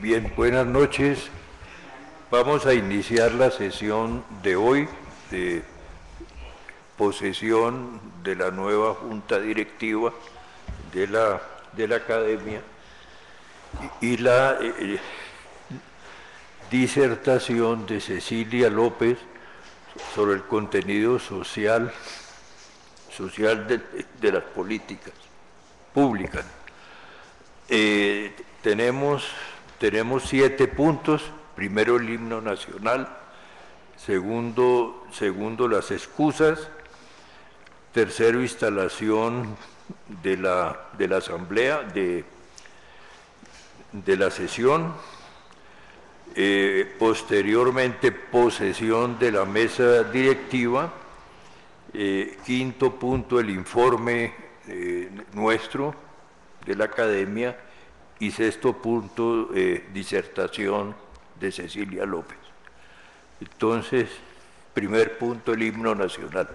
Bien, buenas noches. Vamos a iniciar la sesión de hoy de posesión de la nueva junta directiva de la academia y la disertación de Cecilia López sobre el contenido social de las políticas públicas. Tenemos 7 puntos. Primero, el himno nacional. Segundo, las excusas. Tercero, instalación de la asamblea, de la sesión. Posteriormente, posesión de la mesa directiva. Quinto punto, el informe nuestro de la academia. Y sexto punto, disertación de Cecilia López. Entonces, primer punto, el himno nacional.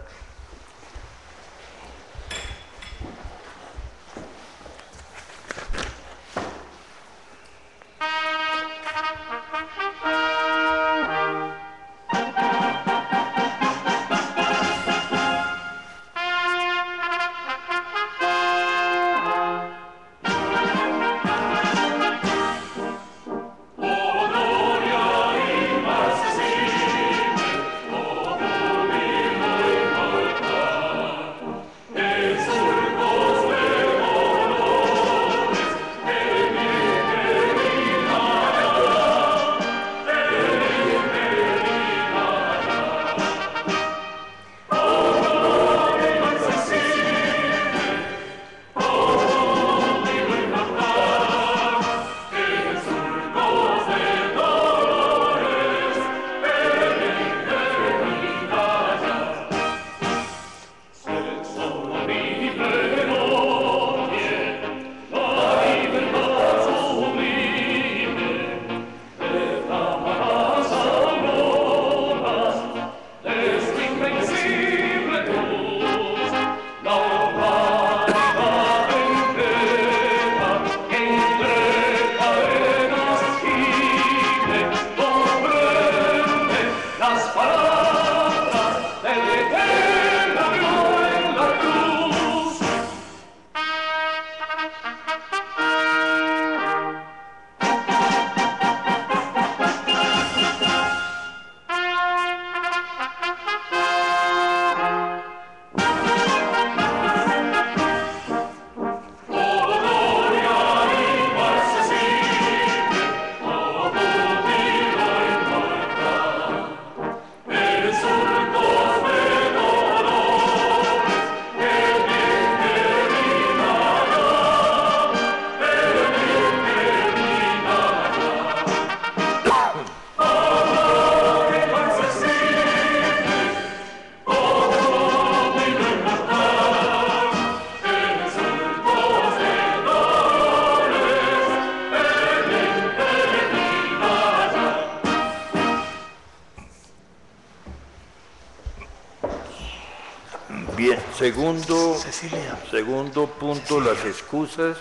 Bien, segundo punto, las excusas.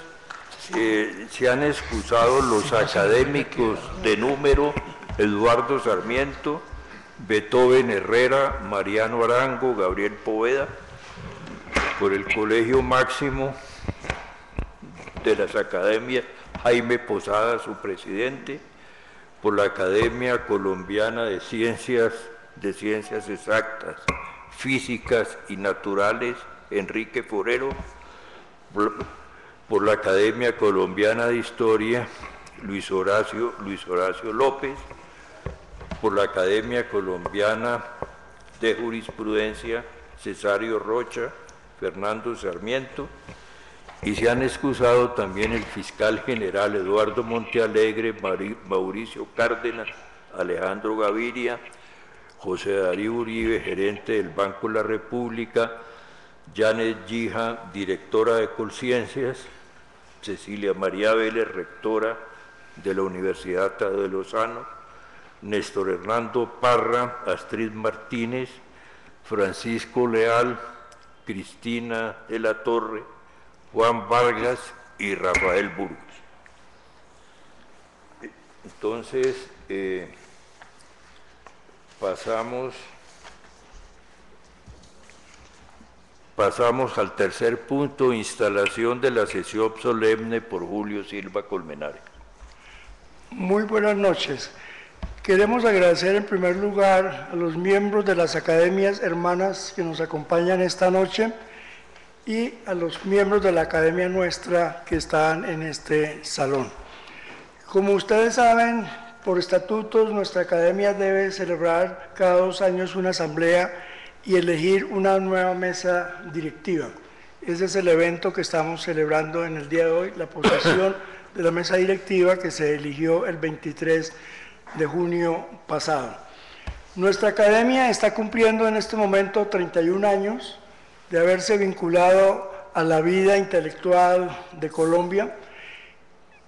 Se han excusado los académicos de número: Eduardo Sarmiento, Beethoven Herrera, Mariano Arango, Gabriel Poveda. Por el Colegio Máximo de las Academias, Jaime Posada, su presidente. Por la Academia Colombiana de Ciencias Exactas, Físicas y Naturales, Enrique Forero. Por la Academia Colombiana de Historia, Luis Horacio López. Por la Academia Colombiana de Jurisprudencia, Cesario Rocha, Fernando Sarmiento. Y se han excusado también el fiscal general Eduardo Montealegre, Mauricio Cárdenas, Alejandro Gaviria, José Darío Uribe, gerente del Banco de la República, Janet Gija, directora de Colciencias, Cecilia María Vélez, rectora de la Universidad Tadeo de Lozano, Néstor Hernando Parra, Astrid Martínez, Francisco Leal, Cristina de la Torre, Juan Vargas y Rafael Burgos. Entonces, pasamos al tercer punto, instalación de la sesión solemne por Julio Silva Colmenares. Muy buenas noches. Queremos agradecer en primer lugar a los miembros de las academias hermanas que nos acompañan esta noche y a los miembros de la academia nuestra que están en este salón. Como ustedes saben, por estatutos nuestra academia debe celebrar cada 2 años una asamblea y elegir una nueva mesa directiva. Ese es el evento que estamos celebrando en el día de hoy, la posesión de la mesa directiva que se eligió el 23 de junio pasado. Nuestra academia está cumpliendo en este momento 31 años de haberse vinculado a la vida intelectual de Colombia.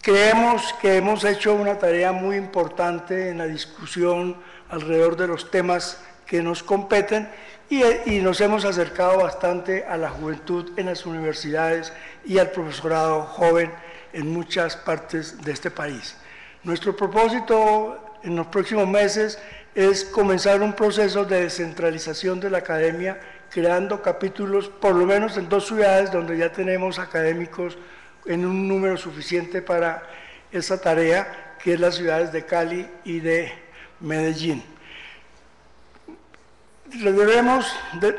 Creemos que hemos hecho una tarea muy importante en la discusión alrededor de los temas que nos competen y nos hemos acercado bastante a la juventud en las universidades y al profesorado joven en muchas partes de este país. Nuestro propósito en los próximos meses es comenzar un proceso de descentralización de la academia, creando capítulos, por lo menos en 2 ciudades donde ya tenemos académicos en un número suficiente para esa tarea, que es las ciudades de Cali y de Medellín. Debemos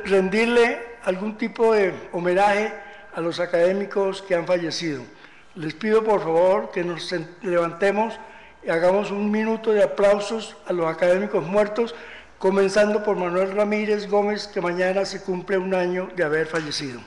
rendirle algún tipo de homenaje a los académicos que han fallecido. Les pido por favor que nos levantemos y hagamos un minuto de aplausos a los académicos muertos, comenzando por Manuel Ramírez Gómez, que mañana se cumple 1 año de haber fallecido.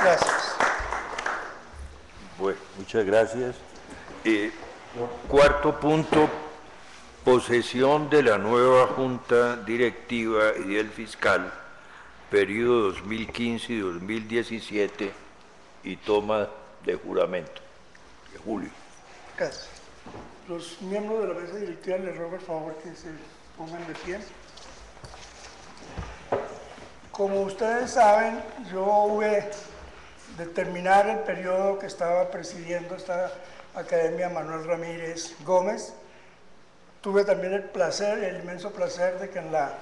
Gracias. Bueno, muchas gracias. Cuarto punto, posesión de la nueva Junta Directiva y del Fiscal, periodo 2015 y 2017, y toma de juramento. De Julio. Gracias. Los miembros de la mesa directiva les ruego por favor que se pongan de pie. Como ustedes saben, yo hube de terminar el periodo que estaba presidiendo esta academia Manuel Ramírez Gómez. Tuve también el inmenso placer de que en la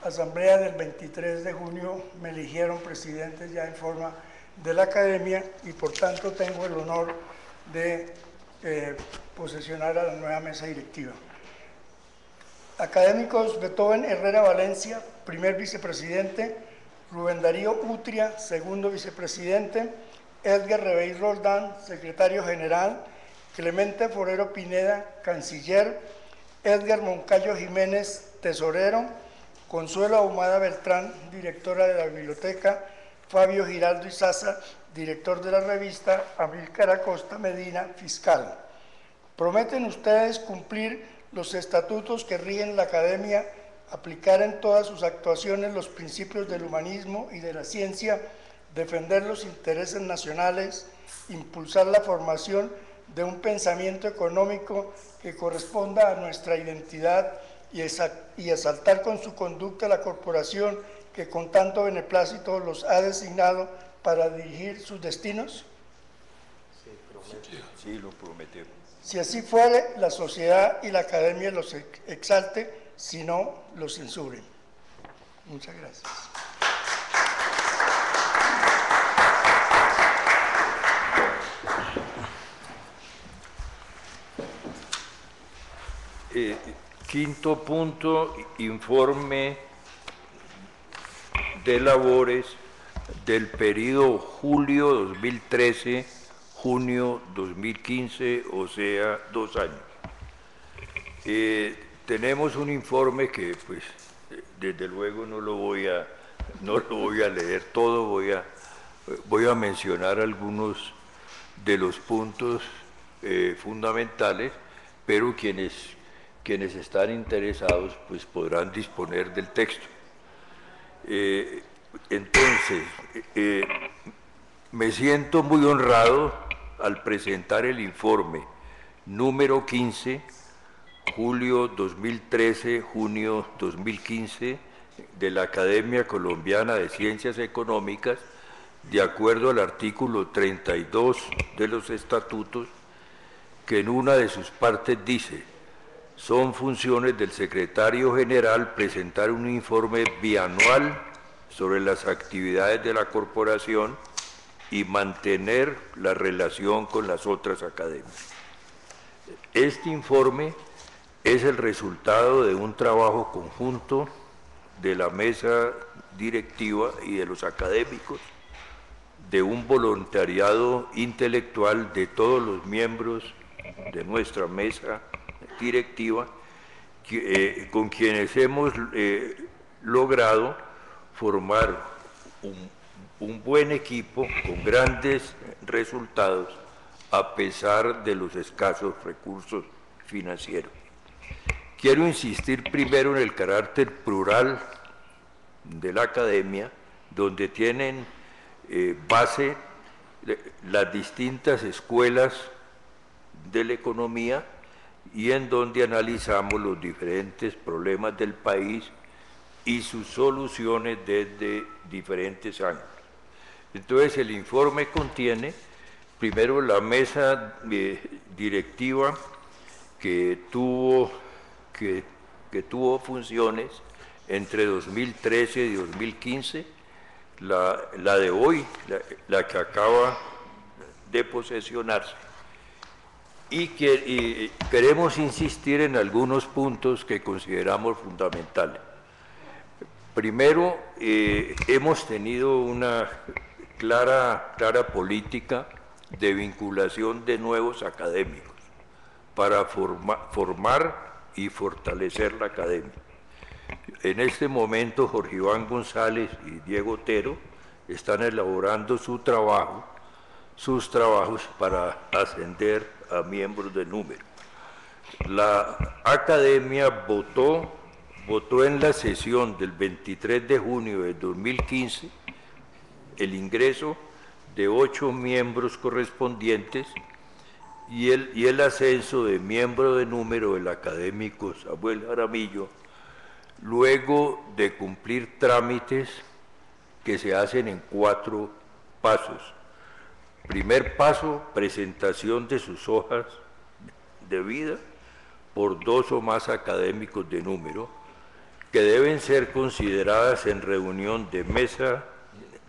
asamblea del 23 de junio me eligieron presidente ya en forma de la academia y por tanto tengo el honor de posesionar a la nueva mesa directiva. Académicos: Beethoven Herrera Valencia, primer vicepresidente; Rubén Darío Utria, segundo vicepresidente; Edgar Rebey Roldán, secretario general; Clemente Forero Pineda, canciller; Edgar Moncayo Jiménez, tesorero; Consuelo Ahumada Beltrán, directora de la biblioteca; Fabio Giraldo Izaza, director de la revista; Amílcar Acosta Medina, fiscal. ¿Prometen ustedes cumplir los estatutos que rigen la academia, aplicar en todas sus actuaciones los principios del humanismo y de la ciencia, defender los intereses nacionales, impulsar la formación de un pensamiento económico que corresponda a nuestra identidad y exaltar con su conducta la corporación que con tanto beneplácito los ha designado para dirigir sus destinos? Sí, lo prometemos. Si así fuere, la sociedad y la academia los exalte, si no, los censuren. Muchas gracias. Quinto punto, informe de labores del periodo julio 2013, junio 2015, o sea, 2 años. Tenemos un informe que, pues, desde luego no lo voy a leer todo, voy a mencionar algunos de los puntos fundamentales, pero quienes están interesados pues podrán disponer del texto. Entonces, Me siento muy honrado al presentar el informe número 15, julio 2013, junio 2015, de la Academia Colombiana de Ciencias Económicas, de acuerdo al artículo 32 de los estatutos, que en una de sus partes dice: son funciones del secretario general presentar un informe bianual sobre las actividades de la corporación y mantener la relación con las otras academias. Este informe es el resultado de un trabajo conjunto de la mesa directiva y de los académicos, de un voluntariado intelectual de todos los miembros de nuestra mesa directiva, con quienes hemos logrado formar un buen equipo con grandes resultados a pesar de los escasos recursos financieros. Quiero insistir primero en el carácter plural de la academia, donde tienen base las distintas escuelas de la economía y en donde analizamos los diferentes problemas del país y sus soluciones desde diferentes ángulos. Entonces, el informe contiene primero la mesa directiva que tuvo funciones entre 2013 y 2015, la de hoy, la que acaba de posesionarse. Y queremos insistir en algunos puntos que consideramos fundamentales. Primero, hemos tenido una clara política de vinculación de nuevos académicos para formar y fortalecer la academia. En este momento, Jorge Iván González y Diego Otero están elaborando sus trabajos para ascender a miembros de número. La academia votó en la sesión del 23 de junio de 2015 el ingreso de 8 miembros correspondientes y el ascenso de miembro de número del académico Samuel Jaramillo, luego de cumplir trámites que se hacen en 4 pasos. Primer paso, presentación de sus hojas de vida por 2 o más académicos de número, que deben ser consideradas en reunión de mesa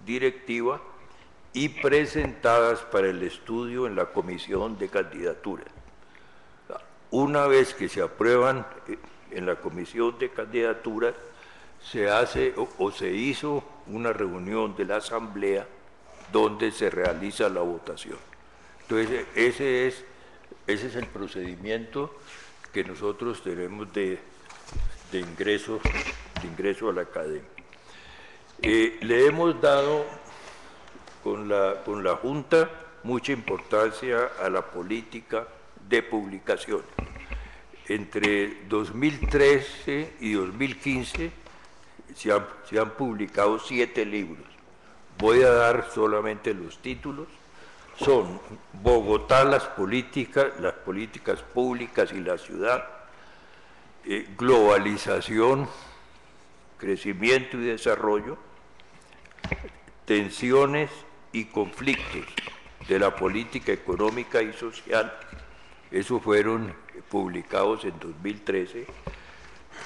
directiva y presentadas para el estudio en la comisión de candidaturas. Una vez que se aprueban en la comisión de candidaturas, se hace o se hizo una reunión de la asamblea donde se realiza la votación. Entonces, ese es el procedimiento que nosotros tenemos de ingreso a la academia. Le hemos dado con la Junta mucha importancia a la política de publicación. Entre 2013 y 2015 se han publicado 7 libros. Voy a dar solamente los títulos. Son Bogotá, las políticas públicas y la ciudad, globalización, crecimiento y desarrollo, tensiones y conflictos de la política económica y social, esos fueron publicados en 2013,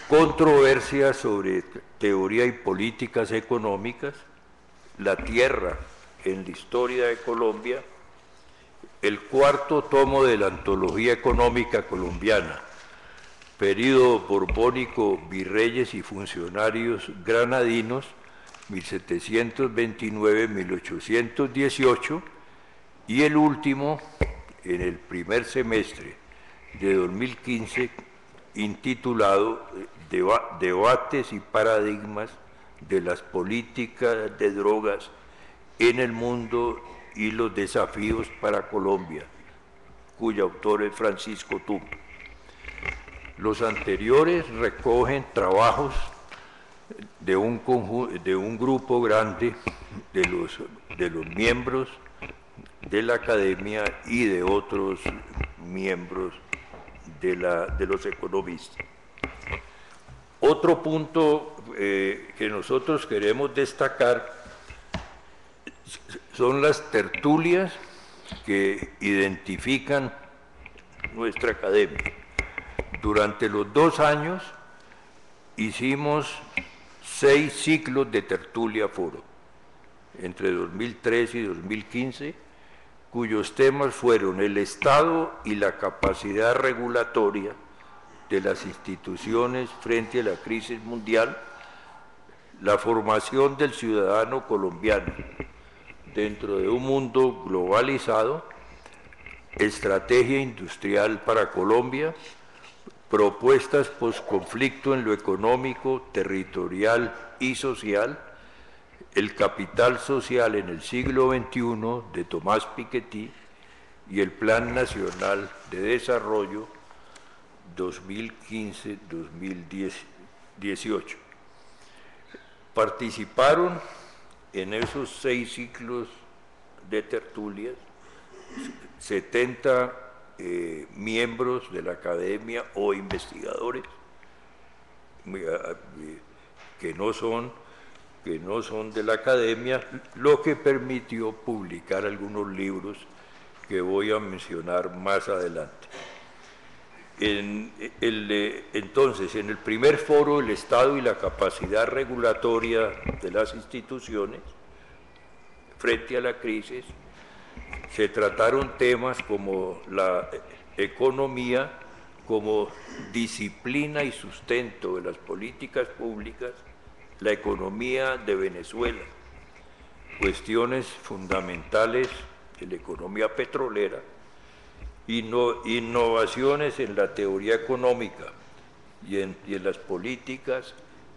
controversias sobre teoría y políticas económicas, la tierra en la historia de Colombia, el 4º tomo de la Antología Económica Colombiana, período borbónico, virreyes y funcionarios granadinos, 1729-1818, y el último, en el primer semestre de 2015, intitulado Debates y paradigmas de las políticas de drogas en el mundo y los desafíos para Colombia, cuyo autor es Francisco Tumbo. Los anteriores recogen trabajos de un grupo grande de los miembros de la academia y de otros miembros de los economistas. Otro punto que nosotros queremos destacar son las tertulias que identifican nuestra academia. Durante los 2 años hicimos 6 ciclos de tertulia foro, entre 2013 y 2015, cuyos temas fueron el Estado y la capacidad regulatoria de las instituciones frente a la crisis mundial, la formación del ciudadano colombiano dentro de un mundo globalizado, estrategia industrial para Colombia, propuestas posconflicto en lo económico, territorial y social, el capital social en el siglo XXI de Tomás Piketty y el Plan Nacional de Desarrollo 2015-2018. Participaron en esos 6 ciclos de tertulias 70 miembros de la academia o investigadores que no son de la academia, lo que permitió publicar algunos libros que voy a mencionar más adelante. Entonces, en el primer foro, el Estado y la capacidad regulatoria de las instituciones frente a la crisis, se trataron temas como la economía, como disciplina y sustento de las políticas públicas, la economía de Venezuela, cuestiones fundamentales de la economía petrolera, innovaciones en la teoría económica y en las políticas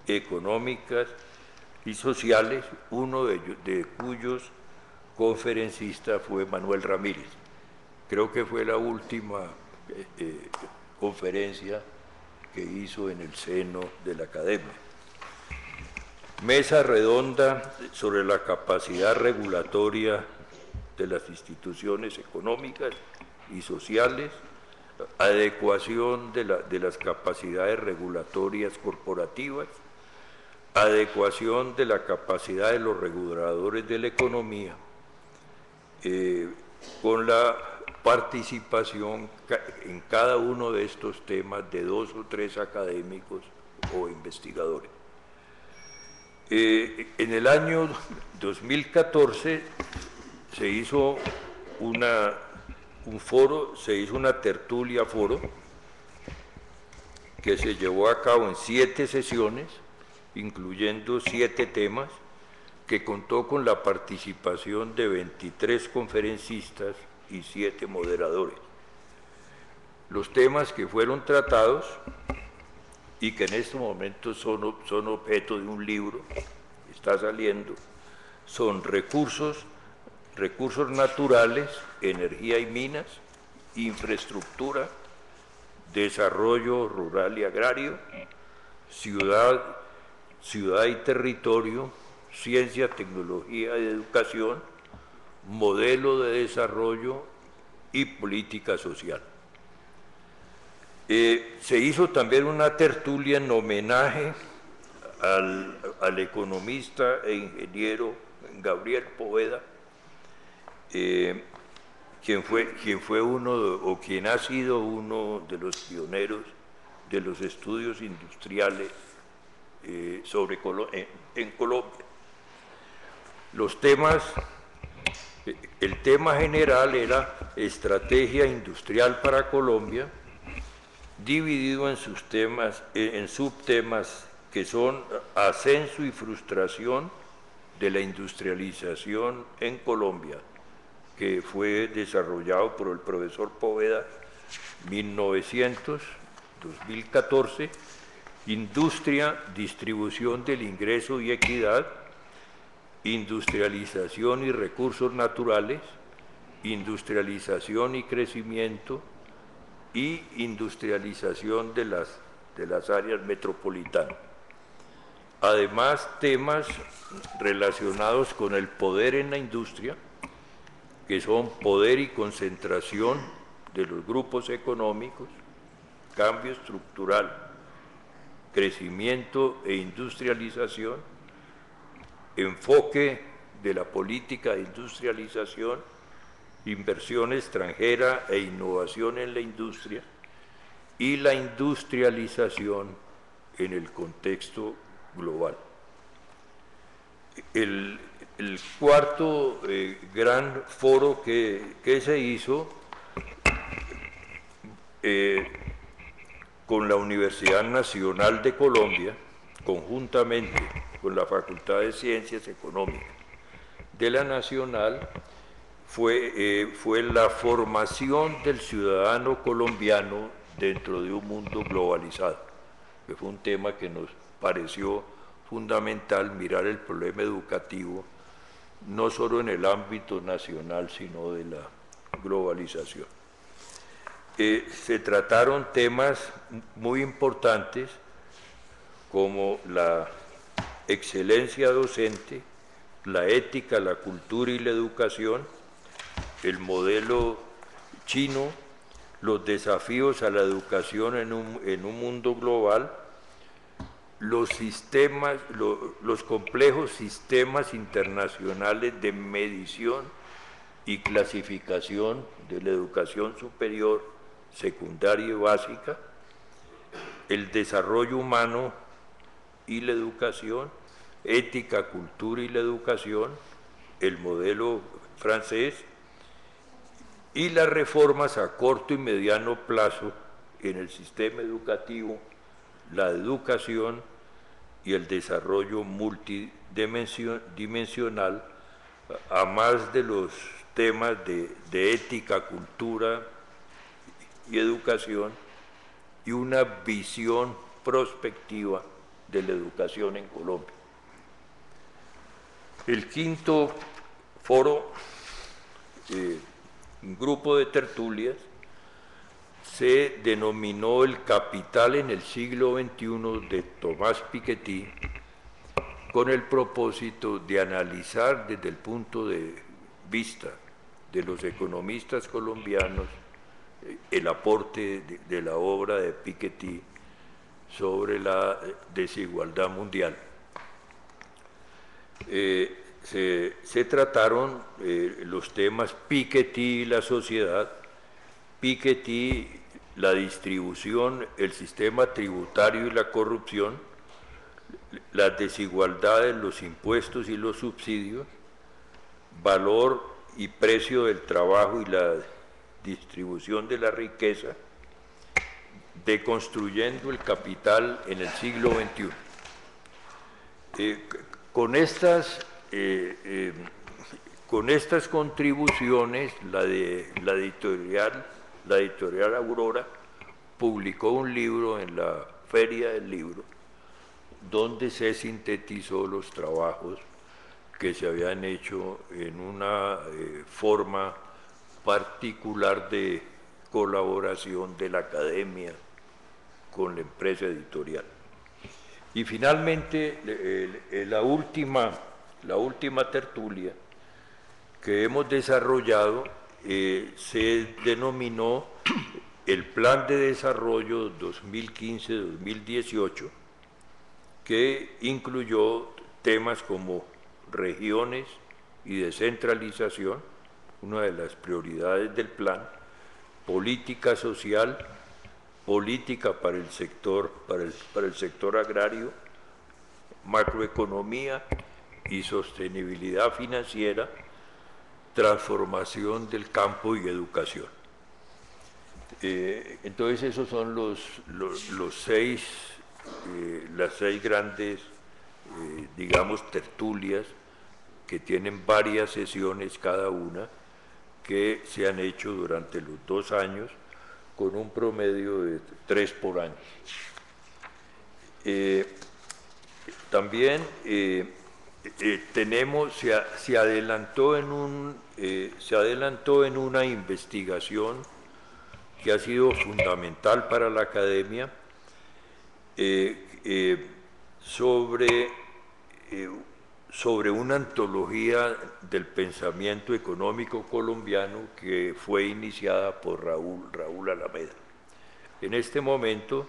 económicas y sociales, uno de cuyos conferencista fue Manuel Ramírez. Creo que fue la última conferencia que hizo en el seno de la academia. Mesa redonda sobre la capacidad regulatoria de las instituciones económicas y sociales, adecuación de las capacidades regulatorias corporativas, adecuación de la capacidad de los reguladores de la economía, con la participación en cada uno de estos temas de 2 o 3 académicos o investigadores. En el año 2014 se hizo una tertulia foro que se llevó a cabo en 7 sesiones, incluyendo 7 temas, que contó con la participación de 23 conferencistas y 7 moderadores. Los temas que fueron tratados y que en estos momentos son objeto de un libro que está saliendo, son recursos naturales, energía y minas, infraestructura, desarrollo rural y agrario, ciudad y territorio, ciencia, tecnología y educación, modelo de desarrollo y política social. Se hizo también una tertulia en homenaje al economista e ingeniero Gabriel Poveda, quien ha sido uno de los pioneros de los estudios industriales en Colombia. Los temas, el tema general era estrategia industrial para Colombia, dividido en subtemas que son ascenso y frustración de la industrialización en Colombia, que fue desarrollado por el profesor Poveda, 1900-2014, industria, distribución del ingreso y equidad, industrialización y recursos naturales, industrialización y crecimiento, y industrialización de las áreas metropolitanas. Además, temas relacionados con el poder en la industria, que son poder y concentración de los grupos económicos, cambio estructural, crecimiento e industrialización, enfoque de la política de industrialización, inversión extranjera e innovación en la industria, y la industrialización en el contexto global. El cuarto gran foro que se hizo con la Universidad Nacional de Colombia, conjuntamente con la Facultad de Ciencias Económicas de la Nacional, fue la formación del ciudadano colombiano dentro de un mundo globalizado, que fue un tema que nos pareció fundamental mirar el problema educativo, no solo en el ámbito nacional, sino de la globalización. Se trataron temas muy importantes como la excelencia docente, la ética, la cultura y la educación, el modelo chino, los desafíos a la educación en un mundo global, los complejos sistemas internacionales de medición y clasificación de la educación superior, secundaria y básica, el desarrollo humano y la educación, ética, cultura y la educación, el modelo francés y las reformas a corto y mediano plazo en el sistema educativo, la educación y el desarrollo multidimensional, a más de los temas de ética, cultura y educación, y una visión prospectiva de la educación en Colombia. El quinto foro, un grupo de tertulias, se denominó El Capital en el siglo XXI de Tomás Piketty, con el propósito de analizar desde el punto de vista de los economistas colombianos el aporte de la obra de Piketty sobre la desigualdad mundial. Se trataron los temas Piketty y la sociedad, Piketty, la distribución, el sistema tributario y la corrupción, las desigualdades, los impuestos y los subsidios, valor y precio del trabajo y la distribución de la riqueza, deconstruyendo el capital en el siglo XXI. Con estas contribuciones, la editorial Aurora publicó un libro en la Feria del Libro, donde se sintetizó los trabajos que se habían hecho en una forma particular de colaboración de la academia con la empresa editorial. Y finalmente, la última tertulia que hemos desarrollado se denominó el Plan de Desarrollo 2015-2018, que incluyó temas como regiones y descentralización, una de las prioridades del plan, política social, política para el sector agrario, macroeconomía y sostenibilidad financiera, transformación del campo y educación. Entonces esos son las seis grandes, digamos, tertulias que tienen varias sesiones cada una, que se han hecho durante los 2 años con un promedio de 3 por año. También se adelantó en una investigación que ha sido fundamental para la academia sobre sobre una antología del pensamiento económico colombiano que fue iniciada por Raúl Alameda. En este momento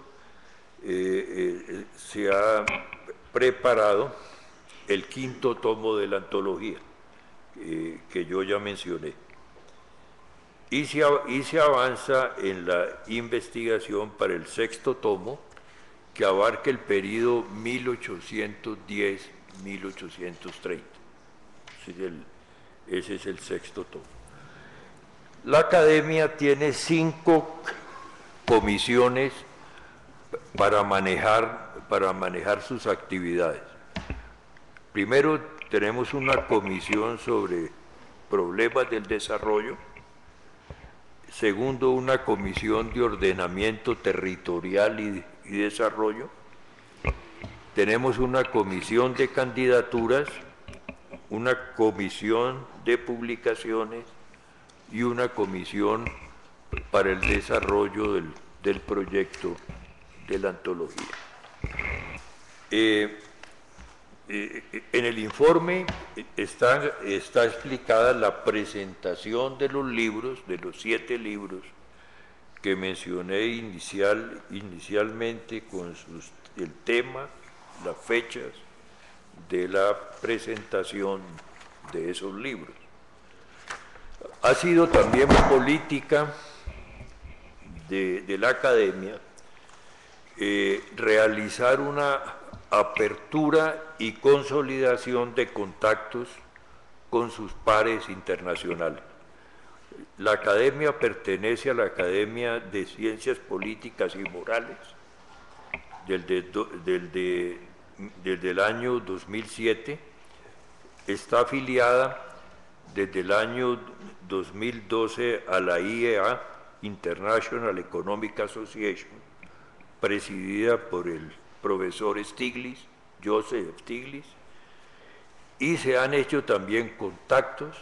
se ha preparado el quinto tomo de la antología, que yo ya mencioné. Y se avanza en la investigación para el sexto tomo, que abarca el periodo 1810-1830. Ese es el sexto tomo. La academia tiene 5 comisiones para manejar sus actividades. Primero, tenemos una comisión sobre problemas del desarrollo. Segundo, una comisión de ordenamiento territorial y desarrollo. Tenemos una comisión de candidaturas, una comisión de publicaciones y una comisión para el desarrollo del proyecto de la antología. En el informe está explicada la presentación de los libros, de los 7 libros que mencioné inicialmente con el tema, las fechas de la presentación de esos libros. Ha sido también política de la academia realizar una apertura y consolidación de contactos con sus pares internacionales. La academia pertenece a la Academia de Ciencias Políticas y Morales desde el año 2007, está afiliada desde el año 2012 a la IEA, International Economic Association, presidida por el profesor Stiglitz, Joseph Stiglitz, y se han hecho también contactos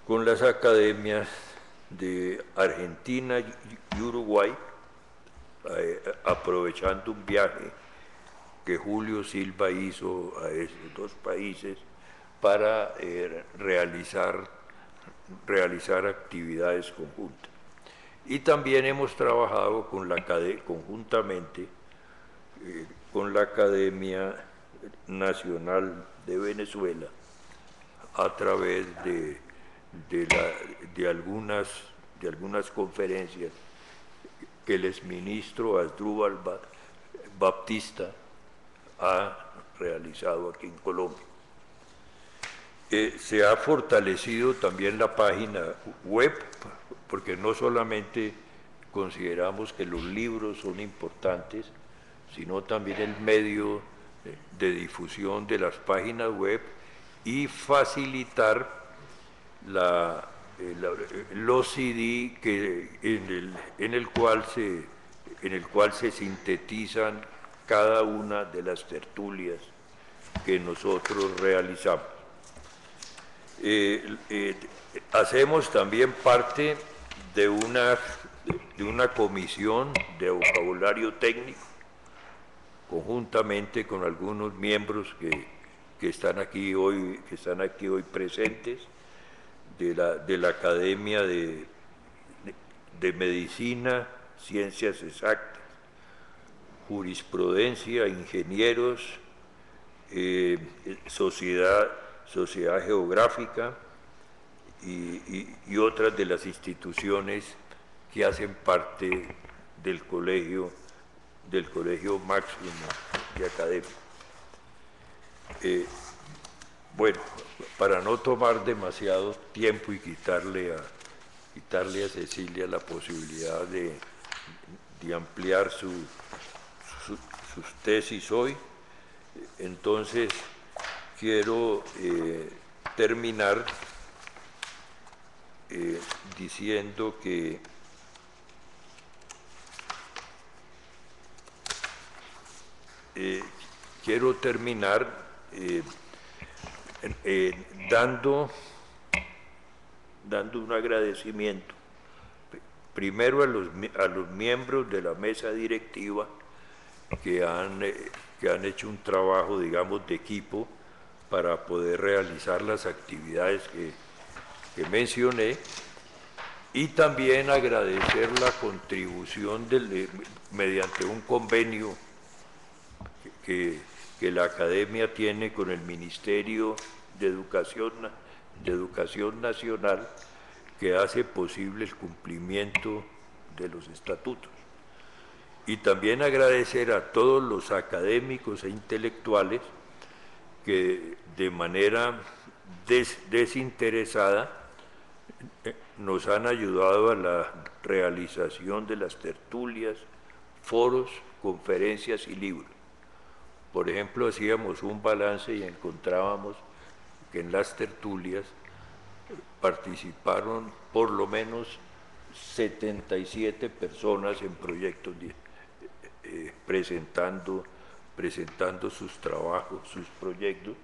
con las academias de Argentina y Uruguay, aprovechando un viaje que Julio Silva hizo a esos 2 países para realizar actividades conjuntas. Y también hemos trabajado conjuntamente con la Academia Nacional de Venezuela a través de algunas conferencias que el exministro Asdrúbal Baptista ha realizado aquí en Colombia. Se ha fortalecido también la página web, porque no solamente consideramos que los libros son importantes, sino también el medio de difusión de las páginas web y facilitar los CD en el cual se sintetizan cada una de las tertulias que nosotros realizamos. Hacemos también parte de una comisión de vocabulario técnico, conjuntamente con algunos miembros que están aquí hoy presentes, de la Academia de Medicina, Ciencias Exactas, Jurisprudencia, Ingenieros, Sociedad Geográfica y otras de las instituciones que hacen parte del colegio máximo de academia. Bueno, para no tomar demasiado tiempo y quitarle a Cecilia la posibilidad de ampliar sus tesis hoy, entonces quiero terminar diciendo que dando un agradecimiento primero a los miembros de la mesa directiva que han hecho un trabajo, digamos, de equipo para poder realizar las actividades que mencioné, y también agradecer la contribución mediante un convenio que la Academia tiene con el Ministerio de Educación Nacional, que hace posible el cumplimiento de los estatutos. Y también agradecer a todos los académicos e intelectuales que de manera desinteresada nos han ayudado a la realización de las tertulias, foros, conferencias y libros. Por ejemplo, hacíamos un balance y encontrábamos que en las tertulias participaron por lo menos 77 personas en proyectos presentando sus trabajos, sus proyectos,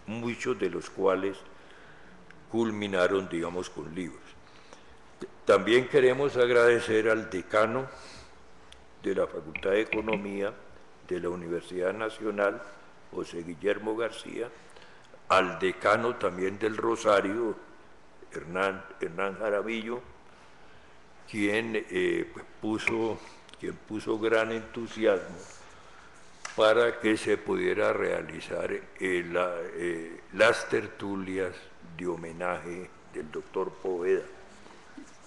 muchos de los cuales culminaron, digamos, con libros. También queremos agradecer al decano de la Facultad de Economía de la Universidad Nacional, José Guillermo García, al decano también del Rosario, Hernán Jaramillo, quien puso gran entusiasmo para que se pudiera realizar las tertulias de homenaje del doctor Poveda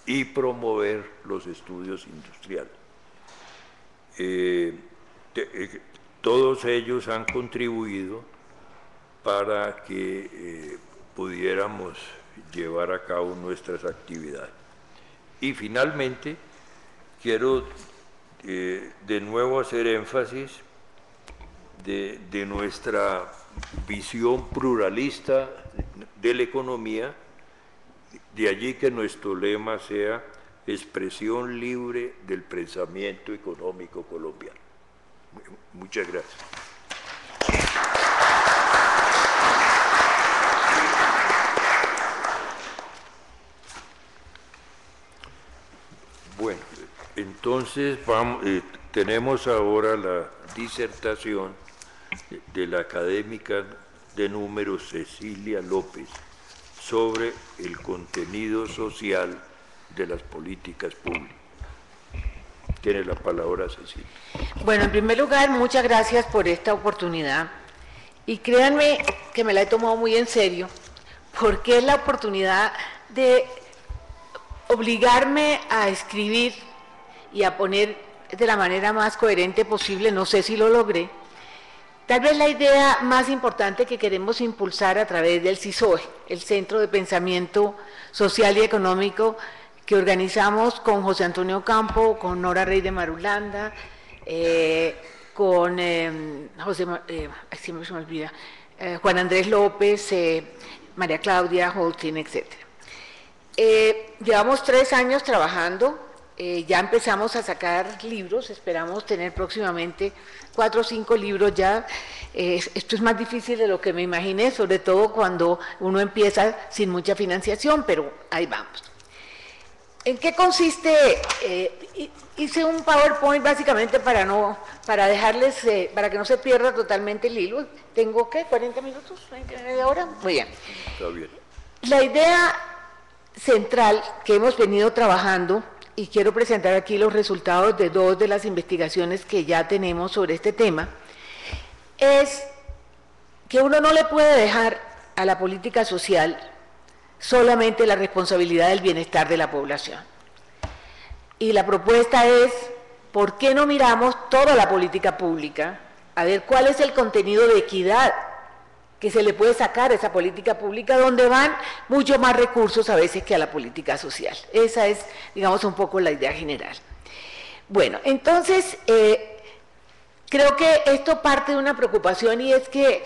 y promover los estudios industriales. Todos ellos han contribuido para que pudiéramos llevar a cabo nuestras actividades. Y finalmente, quiero de nuevo hacer énfasis de nuestra visión pluralista de la economía, de allí que nuestro lema sea expresión libre del pensamiento económico colombiano. Muchas gracias. Bueno, entonces tenemos ahora la disertación de la académica de números Cecilia López sobre el contenido social de las políticas públicas. Tiene la palabra Cecilia. Bueno, en primer lugar, muchas gracias por esta oportunidad y créanme que me la he tomado muy en serio, porque es la oportunidad de obligarme a escribir y a poner de la manera más coherente posible, no sé si lo logré, tal vez la idea más importante que queremos impulsar a través del CISOE, el Centro de Pensamiento Social y Económico, que organizamos con José Antonio Campo, con Nora Rey de Marulanda, con Juan Andrés López, María Claudia Holtin, etc. Llevamos 3 años trabajando, ya empezamos a sacar libros, esperamos tener próximamente 4 o 5 libros ya. Esto es más difícil de lo que me imaginé, sobre todo cuando uno empieza sin mucha financiación, pero ahí vamos. ¿En qué consiste? Hice un PowerPoint básicamente para dejarles, para que no se pierda totalmente el hilo. ¿Tengo qué? ¿40 minutos? ¿20 horas? Muy bien. Está bien. La idea central que hemos venido trabajando, y quiero presentar aquí los resultados de 2 de las investigaciones que ya tenemos sobre este tema, es que uno no le puede dejar a la política social solamente la responsabilidad del bienestar de la población. Y la propuesta es, ¿por qué no miramos toda la política pública a ver cuál es el contenido de equidad que se le puede sacar a esa política pública, donde van mucho más recursos a veces que a la política social? Esa es, digamos, un poco la idea general. Bueno, entonces, creo que esto parte de una preocupación, y es que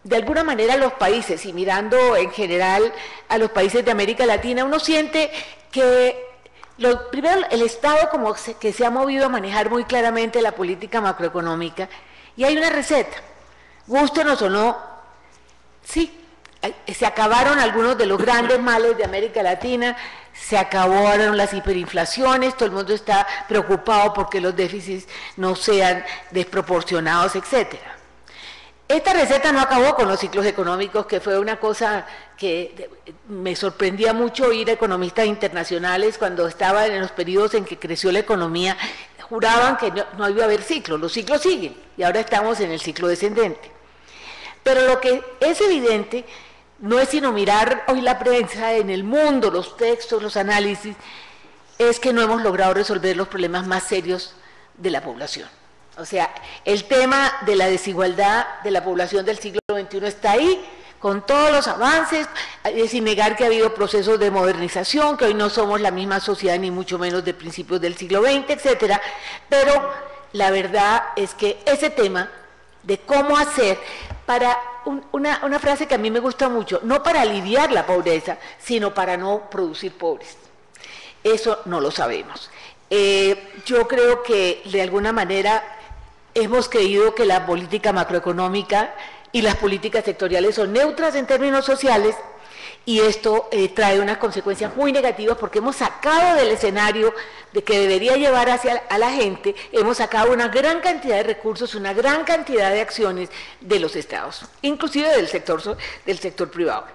de alguna manera los países, y mirando en general a los países de América Latina, uno siente que primero el Estado como que se ha movido a manejar muy claramente la política macroeconómica, y hay una receta, gústenos o no, sí, se acabaron algunos de los grandes males de América Latina, se acabaron las hiperinflaciones, todo el mundo está preocupado porque los déficits no sean desproporcionados, etcétera. Esta receta no acabó con los ciclos económicos, que fue una cosa que me sorprendía mucho oír a economistas internacionales cuando estaban en los periodos en que creció la economía, juraban que no iba a haber ciclos, los ciclos siguen, y ahora estamos en el ciclo descendente. Pero lo que es evidente no es sino mirar hoy la prensa en el mundo, los textos, los análisis, es que no hemos logrado resolver los problemas más serios de la población. O sea, el tema de la desigualdad de la población del siglo XXI está ahí, con todos los avances, sin negar que ha habido procesos de modernización, que hoy no somos la misma sociedad, ni mucho menos de principios del siglo XX, etcétera, pero la verdad es que ese tema de cómo hacer para, una frase que a mí me gusta mucho, no para aliviar la pobreza, sino para no producir pobres. Eso no lo sabemos. Yo creo que de alguna manera hemos creído que la política macroeconómica y las políticas sectoriales son neutras en términos sociales, y esto trae unas consecuencias muy negativas porque hemos sacado del escenario de que debería llevar hacia a la gente, hemos sacado una gran cantidad de recursos, una gran cantidad de acciones de los estados, inclusive del sector privado.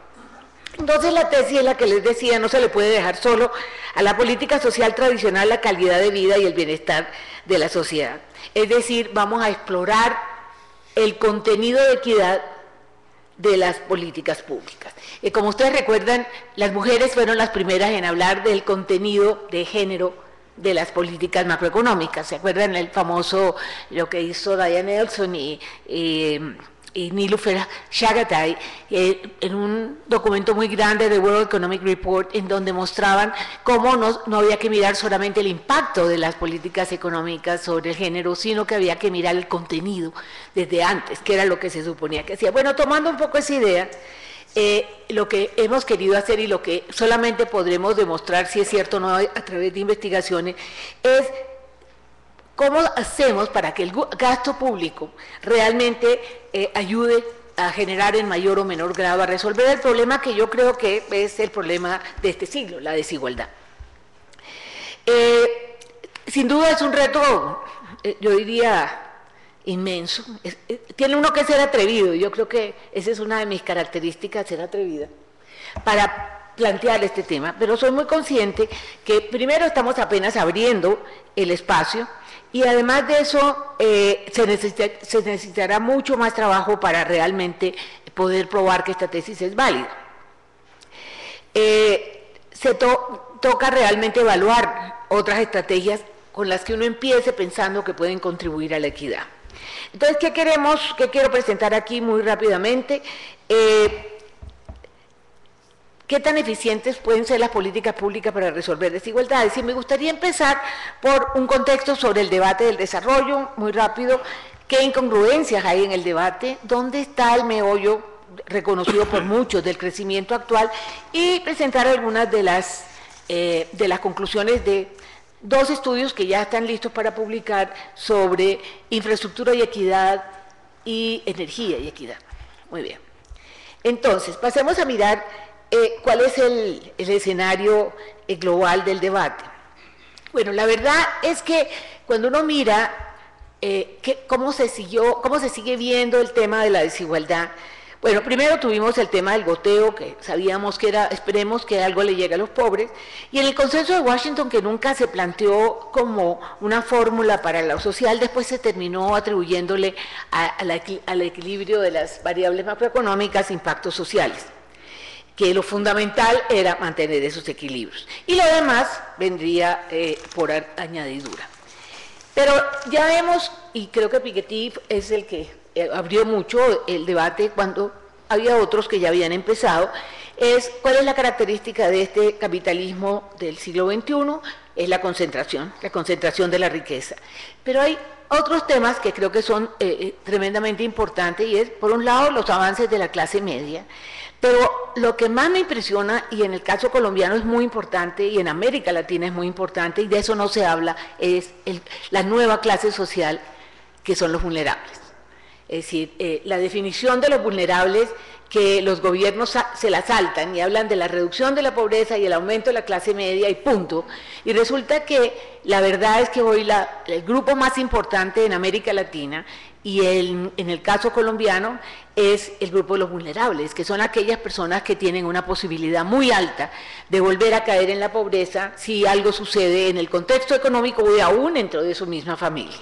Entonces la tesis es la que les decía, no se le puede dejar solo a la política social tradicional la calidad de vida y el bienestar de la sociedad. Es decir, vamos a explorar el contenido de equidad de las políticas públicas. Como ustedes recuerdan, las mujeres fueron las primeras en hablar del contenido de género de las políticas macroeconómicas. ¿Se acuerdan el famoso, lo que hizo Diane Nelson y Nilofer Chagatai, en un documento muy grande de World Economic Report, en donde mostraban cómo no había que mirar solamente el impacto de las políticas económicas sobre el género, sino que había que mirar el contenido desde antes, que era lo que se suponía que hacía. Bueno, tomando un poco esa idea, lo que hemos querido hacer y lo que solamente podremos demostrar si es cierto o no a través de investigaciones, es ¿cómo hacemos para que el gasto público realmente ayude a generar en mayor o menor grado, a resolver el problema que yo creo que es el problema de este siglo, la desigualdad? Sin duda es un reto, yo diría, inmenso. Tiene uno que ser atrevido, y yo creo que esa es una de mis características, ser atrevida, para plantear este tema, pero soy muy consciente que primero estamos apenas abriendo el espacio, y además de eso se necesitará mucho más trabajo para realmente poder probar que esta tesis es válida. Toca realmente evaluar otras estrategias con las que uno empiece pensando que pueden contribuir a la equidad. Entonces, ¿qué quiero presentar aquí muy rápidamente? ¿Qué tan eficientes pueden ser las políticas públicas para resolver desigualdades? Y me gustaría empezar por un contexto sobre el debate del desarrollo, muy rápido. ¿Qué incongruencias hay en el debate? ¿Dónde está el meollo reconocido por muchos del crecimiento actual? Y presentar algunas de las conclusiones de dos estudios que ya están listos para publicar sobre infraestructura y equidad y energía y equidad. Muy bien. Entonces, pasemos a mirar ¿cuál es el escenario global del debate? Bueno, la verdad es que cuando uno mira cómo se sigue viendo el tema de la desigualdad, bueno, primero tuvimos el tema del goteo, que sabíamos que era, esperemos que algo le llegue a los pobres, y en el consenso de Washington, que nunca se planteó como una fórmula para lo social, después se terminó atribuyéndole al equilibrio de las variables macroeconómicas impactos sociales, que lo fundamental era mantener esos equilibrios. Y lo demás vendría por añadidura. Pero ya vemos, y creo que Piketty es el que abrió mucho el debate cuando había otros que ya habían empezado, es cuál es la característica de este capitalismo del siglo XXI, es la concentración de la riqueza. Pero hay otros temas que creo que son tremendamente importantes, y es, por un lado, los avances de la clase media. Pero lo que más me impresiona, y en el caso colombiano es muy importante, y en América Latina es muy importante, y de eso no se habla, es la nueva clase social, que son los vulnerables. Es decir, la definición de los vulnerables, que los gobiernos se la saltan y hablan de la reducción de la pobreza y el aumento de la clase media y punto. Y resulta que la verdad es que hoy el grupo más importante en América Latina y en el caso colombiano es el grupo de los vulnerables, que son aquellas personas que tienen una posibilidad muy alta de volver a caer en la pobreza si algo sucede en el contexto económico o aún dentro de su misma familia.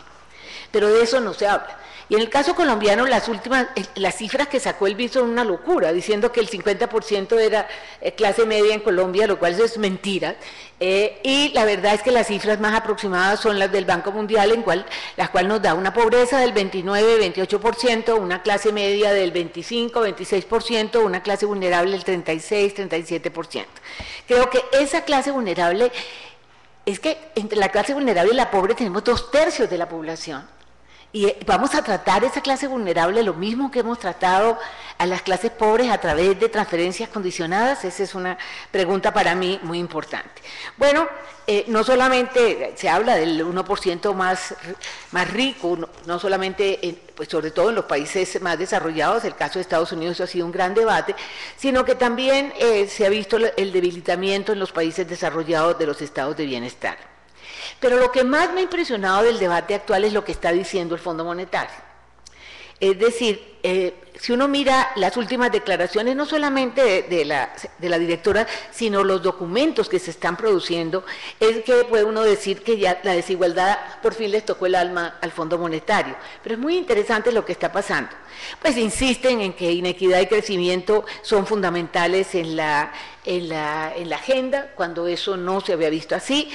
Pero de eso no se habla. Y en el caso colombiano, las cifras que sacó el BID son una locura, diciendo que el 50% era clase media en Colombia, lo cual es mentira. Y la verdad es que las cifras más aproximadas son las del Banco Mundial, las cuales nos da una pobreza del 29-28%, una clase media del 25-26%, una clase vulnerable del 36-37%. Creo que esa clase vulnerable, es que entre la clase vulnerable y la pobre tenemos 2/3 de la población. Y vamos a tratar esa clase vulnerable lo mismo que hemos tratado a las clases pobres a través de transferencias condicionadas. Esa es una pregunta para mí muy importante. Bueno, no solamente se habla del 1% más rico, no solamente, pues sobre todo en los países más desarrollados, el caso de Estados Unidos ha sido un gran debate, sino que también se ha visto el debilitamiento en los países desarrollados de los estados de bienestar. Pero lo que más me ha impresionado del debate actual es lo que está diciendo el Fondo Monetario. Es decir, si uno mira las últimas declaraciones, no solamente de la directora, sino los documentos que se están produciendo, es que puede uno decir que ya la desigualdad por fin les tocó el alma al Fondo Monetario. Pero es muy interesante lo que está pasando. Pues insisten en que inequidad y crecimiento son fundamentales en la agenda, cuando eso no se había visto así.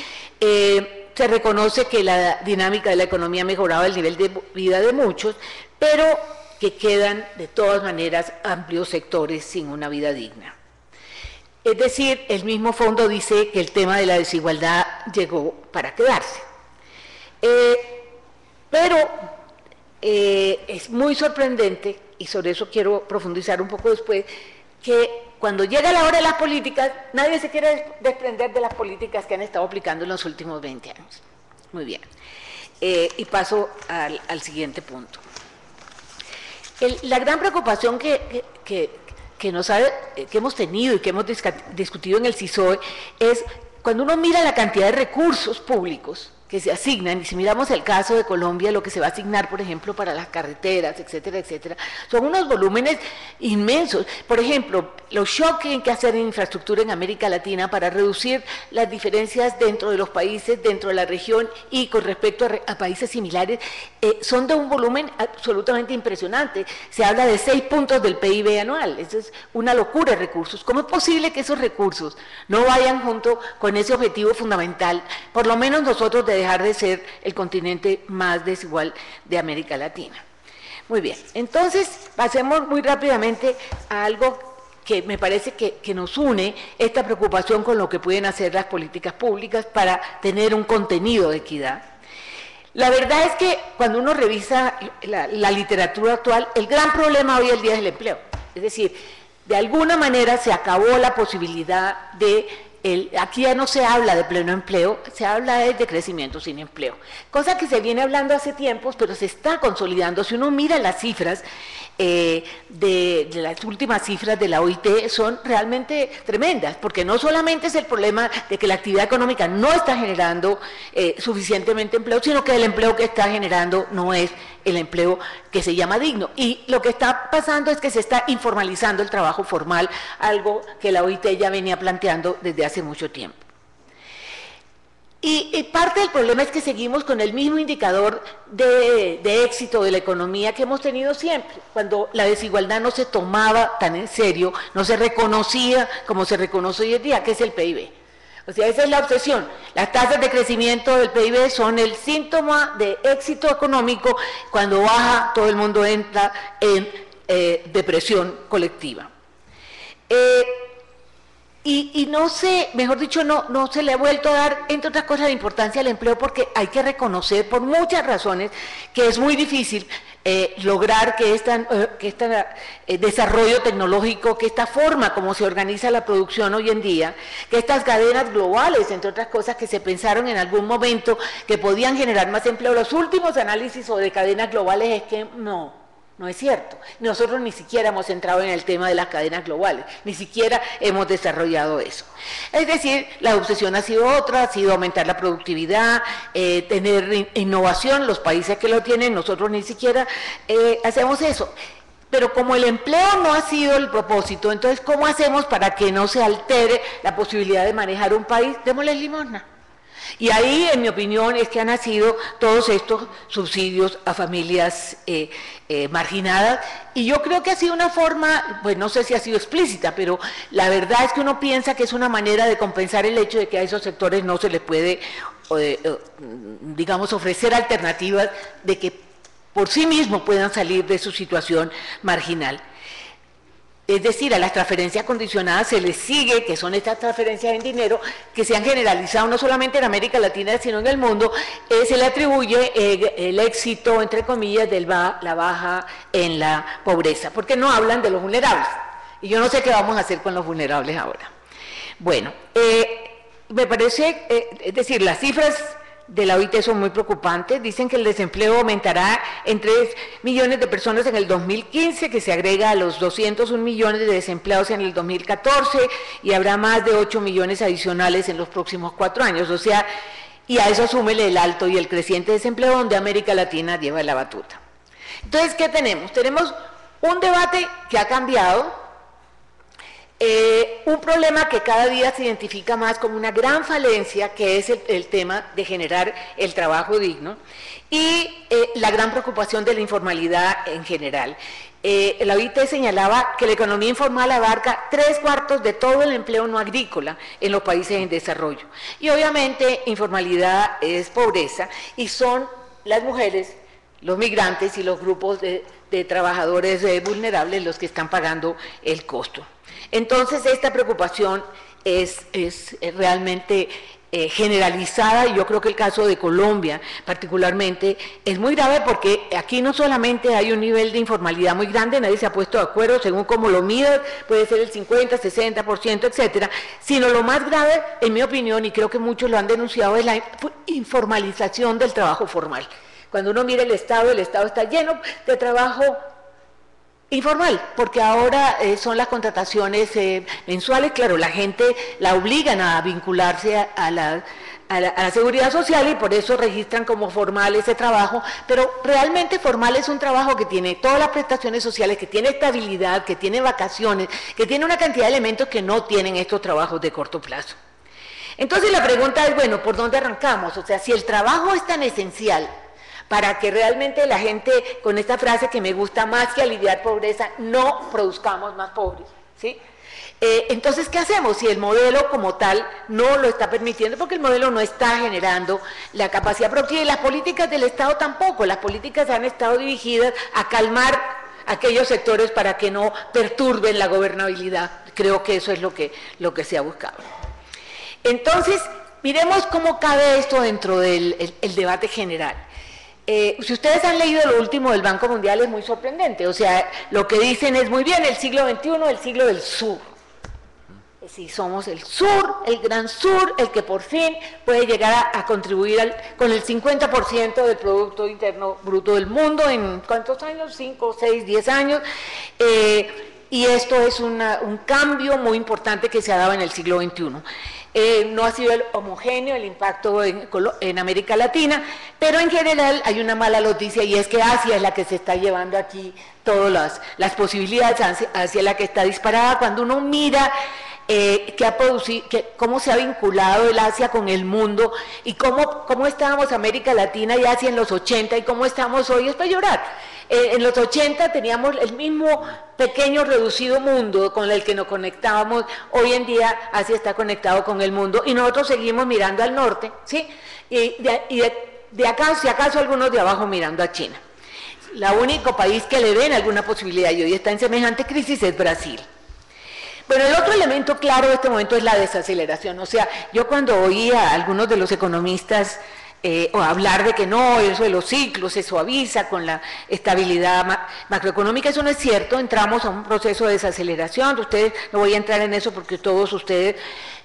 Se reconoce que la dinámica de la economía ha mejorado el nivel de vida de muchos, pero que quedan de todas maneras amplios sectores sin una vida digna. Es decir, el mismo fondo dice que el tema de la desigualdad llegó para quedarse. Pero es muy sorprendente, y sobre eso quiero profundizar un poco después, que cuando llega la hora de las políticas, nadie se quiere desprender de las políticas que han estado aplicando en los últimos 20 años. Muy bien. Y paso al siguiente punto. La gran preocupación que hemos tenido y que hemos discutido en el CISOE es cuando uno mira la cantidad de recursos públicos que se asignan, y si miramos el caso de Colombia, lo que se va a asignar, por ejemplo, para las carreteras, etcétera, etcétera, son unos volúmenes inmensos. Por ejemplo, los shocks que hay que hacer en infraestructura en América Latina para reducir las diferencias dentro de los países, dentro de la región y con respecto a países similares, son de un volumen absolutamente impresionante. Se habla de 6 puntos del PIB anual. Eso es una locura de recursos. ¿Cómo es posible que esos recursos no vayan junto con ese objetivo fundamental, por lo menos nosotros, de dejar de ser el continente más desigual de América Latina? Muy bien, entonces pasemos muy rápidamente a algo que me parece que nos une, esta preocupación con lo que pueden hacer las políticas públicas para tener un contenido de equidad. La verdad es que cuando uno revisa la literatura actual, el gran problema hoy en día es el empleo. Es decir, de alguna manera se acabó la posibilidad de aquí ya no se habla de pleno empleo, se habla de crecimiento sin empleo, cosa que se viene hablando hace tiempos, pero se está consolidando. Si uno mira las cifras, de las últimas cifras de la OIT, son realmente tremendas, porque no solamente es el problema de que la actividad económica no está generando suficientemente empleo, sino que el empleo que está generando no es el empleo que se llama digno. Y lo que está pasando es que se está informalizando el trabajo formal, algo que la OIT ya venía planteando desde hace mucho tiempo. Y parte del problema es que seguimos con el mismo indicador de éxito de la economía que hemos tenido siempre, cuando la desigualdad no se tomaba tan en serio, no se reconocía como se reconoce hoy en día, que es el PIB. O sea, esa es la obsesión. Las tasas de crecimiento del PIB son el síntoma de éxito económico. Cuando baja, todo el mundo entra en depresión colectiva. Y no se, mejor dicho, no se le ha vuelto a dar, entre otras cosas, la importancia al empleo, porque hay que reconocer, por muchas razones, que es muy difícil lograr que este desarrollo tecnológico, que esta forma como se organiza la producción hoy en día, que estas cadenas globales, entre otras cosas, que se pensaron en algún momento que podían generar más empleo, los últimos análisis sobre cadenas globales es que no No es cierto. Nosotros ni siquiera hemos entrado en el tema de las cadenas globales, ni siquiera hemos desarrollado eso. Es decir, la obsesión ha sido otra, ha sido aumentar la productividad, tener innovación, los países que lo tienen, nosotros ni siquiera hacemos eso. Pero como el empleo no ha sido el propósito, entonces ¿cómo hacemos para que no se altere la posibilidad de manejar un país? Démosle limosna. Y ahí, en mi opinión, es que han nacido todos estos subsidios a familias marginadas, y yo creo que ha sido una forma, pues no sé si ha sido explícita, pero la verdad es que uno piensa que es una manera de compensar el hecho de que a esos sectores no se les puede, digamos, ofrecer alternativas de que por sí mismos puedan salir de su situación marginal. Es decir, a las transferencias condicionadas se les sigue, que son estas transferencias en dinero, que se han generalizado no solamente en América Latina, sino en el mundo, se le atribuye el éxito, entre comillas, de la baja en la pobreza, porque no hablan de los vulnerables. Y yo no sé qué vamos a hacer con los vulnerables ahora. Bueno, me parece, es decir, las cifras de la OIT son muy preocupantes. Dicen que el desempleo aumentará en 3 millones de personas en el 2015, que se agrega a los 201 millones de desempleados en el 2014, y habrá más de 8 millones adicionales en los próximos 4 años. O sea, y a eso súmele el alto y el creciente desempleo, donde América Latina lleva la batuta. Entonces, ¿qué tenemos? Tenemos un debate que ha cambiado, un problema que cada día se identifica más como una gran falencia, que es el tema de generar el trabajo digno, y la gran preocupación de la informalidad en general. La OIT señalaba que la economía informal abarca 3/4 de todo el empleo no agrícola en los países en desarrollo. Y obviamente informalidad es pobreza, y son las mujeres, los migrantes y los grupos de trabajadores vulnerables los que están pagando el costo. Entonces, esta preocupación es realmente generalizada, y yo creo que el caso de Colombia particularmente es muy grave, porque aquí no solamente hay un nivel de informalidad muy grande, nadie se ha puesto de acuerdo según cómo lo midan, puede ser el 50, 60%, etcétera, sino lo más grave, en mi opinión, y creo que muchos lo han denunciado, es la informalización del trabajo formal. Cuando uno mira el Estado está lleno de trabajo informal, porque ahora son las contrataciones mensuales. Claro, la gente la obligan a vincularse a la seguridad social, y por eso registran como formal ese trabajo, pero realmente formal es un trabajo que tiene todas las prestaciones sociales, que tiene estabilidad, que tiene vacaciones, que tiene una cantidad de elementos que no tienen estos trabajos de corto plazo. Entonces la pregunta es, bueno, ¿por dónde arrancamos? O sea, si el trabajo es tan esencial para que realmente la gente, con esta frase que me gusta, más que aliviar pobreza, no produzcamos más pobres, ¿sí? Entonces, ¿qué hacemos si el modelo como tal no lo está permitiendo? Porque el modelo no está generando la capacidad productiva, y las políticas del Estado tampoco. Las políticas han estado dirigidas a calmar aquellos sectores para que no perturben la gobernabilidad. Creo que eso es lo que se ha buscado. Entonces, miremos cómo cabe esto dentro del debate general. Si ustedes han leído lo último del Banco Mundial, es muy sorprendente. O sea, lo que dicen es muy bien, el siglo XXI, el siglo del sur. Si somos el sur, el gran sur, el que por fin puede llegar a contribuir con el 50% del Producto Interno Bruto del mundo en ¿cuántos años? 5, 6, 10 años. Y esto es un cambio muy importante que se ha dado en el siglo XXI. No ha sido homogéneo el impacto en América Latina, pero en general hay una mala noticia, y es que Asia es la que se está llevando aquí todas las posibilidades, hacia la que está disparada. Cuando uno mira cómo se ha vinculado el Asia con el mundo, y cómo estábamos América Latina y Asia en los 80 y cómo estamos hoy, es para llorar. En los 80 teníamos el mismo pequeño reducido mundo con el que nos conectábamos. Hoy en día Asia está conectado con el mundo, y nosotros seguimos mirando al norte, ¿sí? Y de acá, si acaso, algunos de abajo mirando a China. El único país que le ven alguna posibilidad y hoy está en semejante crisis es Brasil. Bueno, el otro elemento claro de este momento es la desaceleración. O sea, yo cuando oía a algunos de los economistas o hablar de que no, eso de los ciclos se suaviza con la estabilidad macroeconómica, eso no es cierto, entramos a un proceso de desaceleración, ustedes, no voy a entrar en eso porque todos ustedes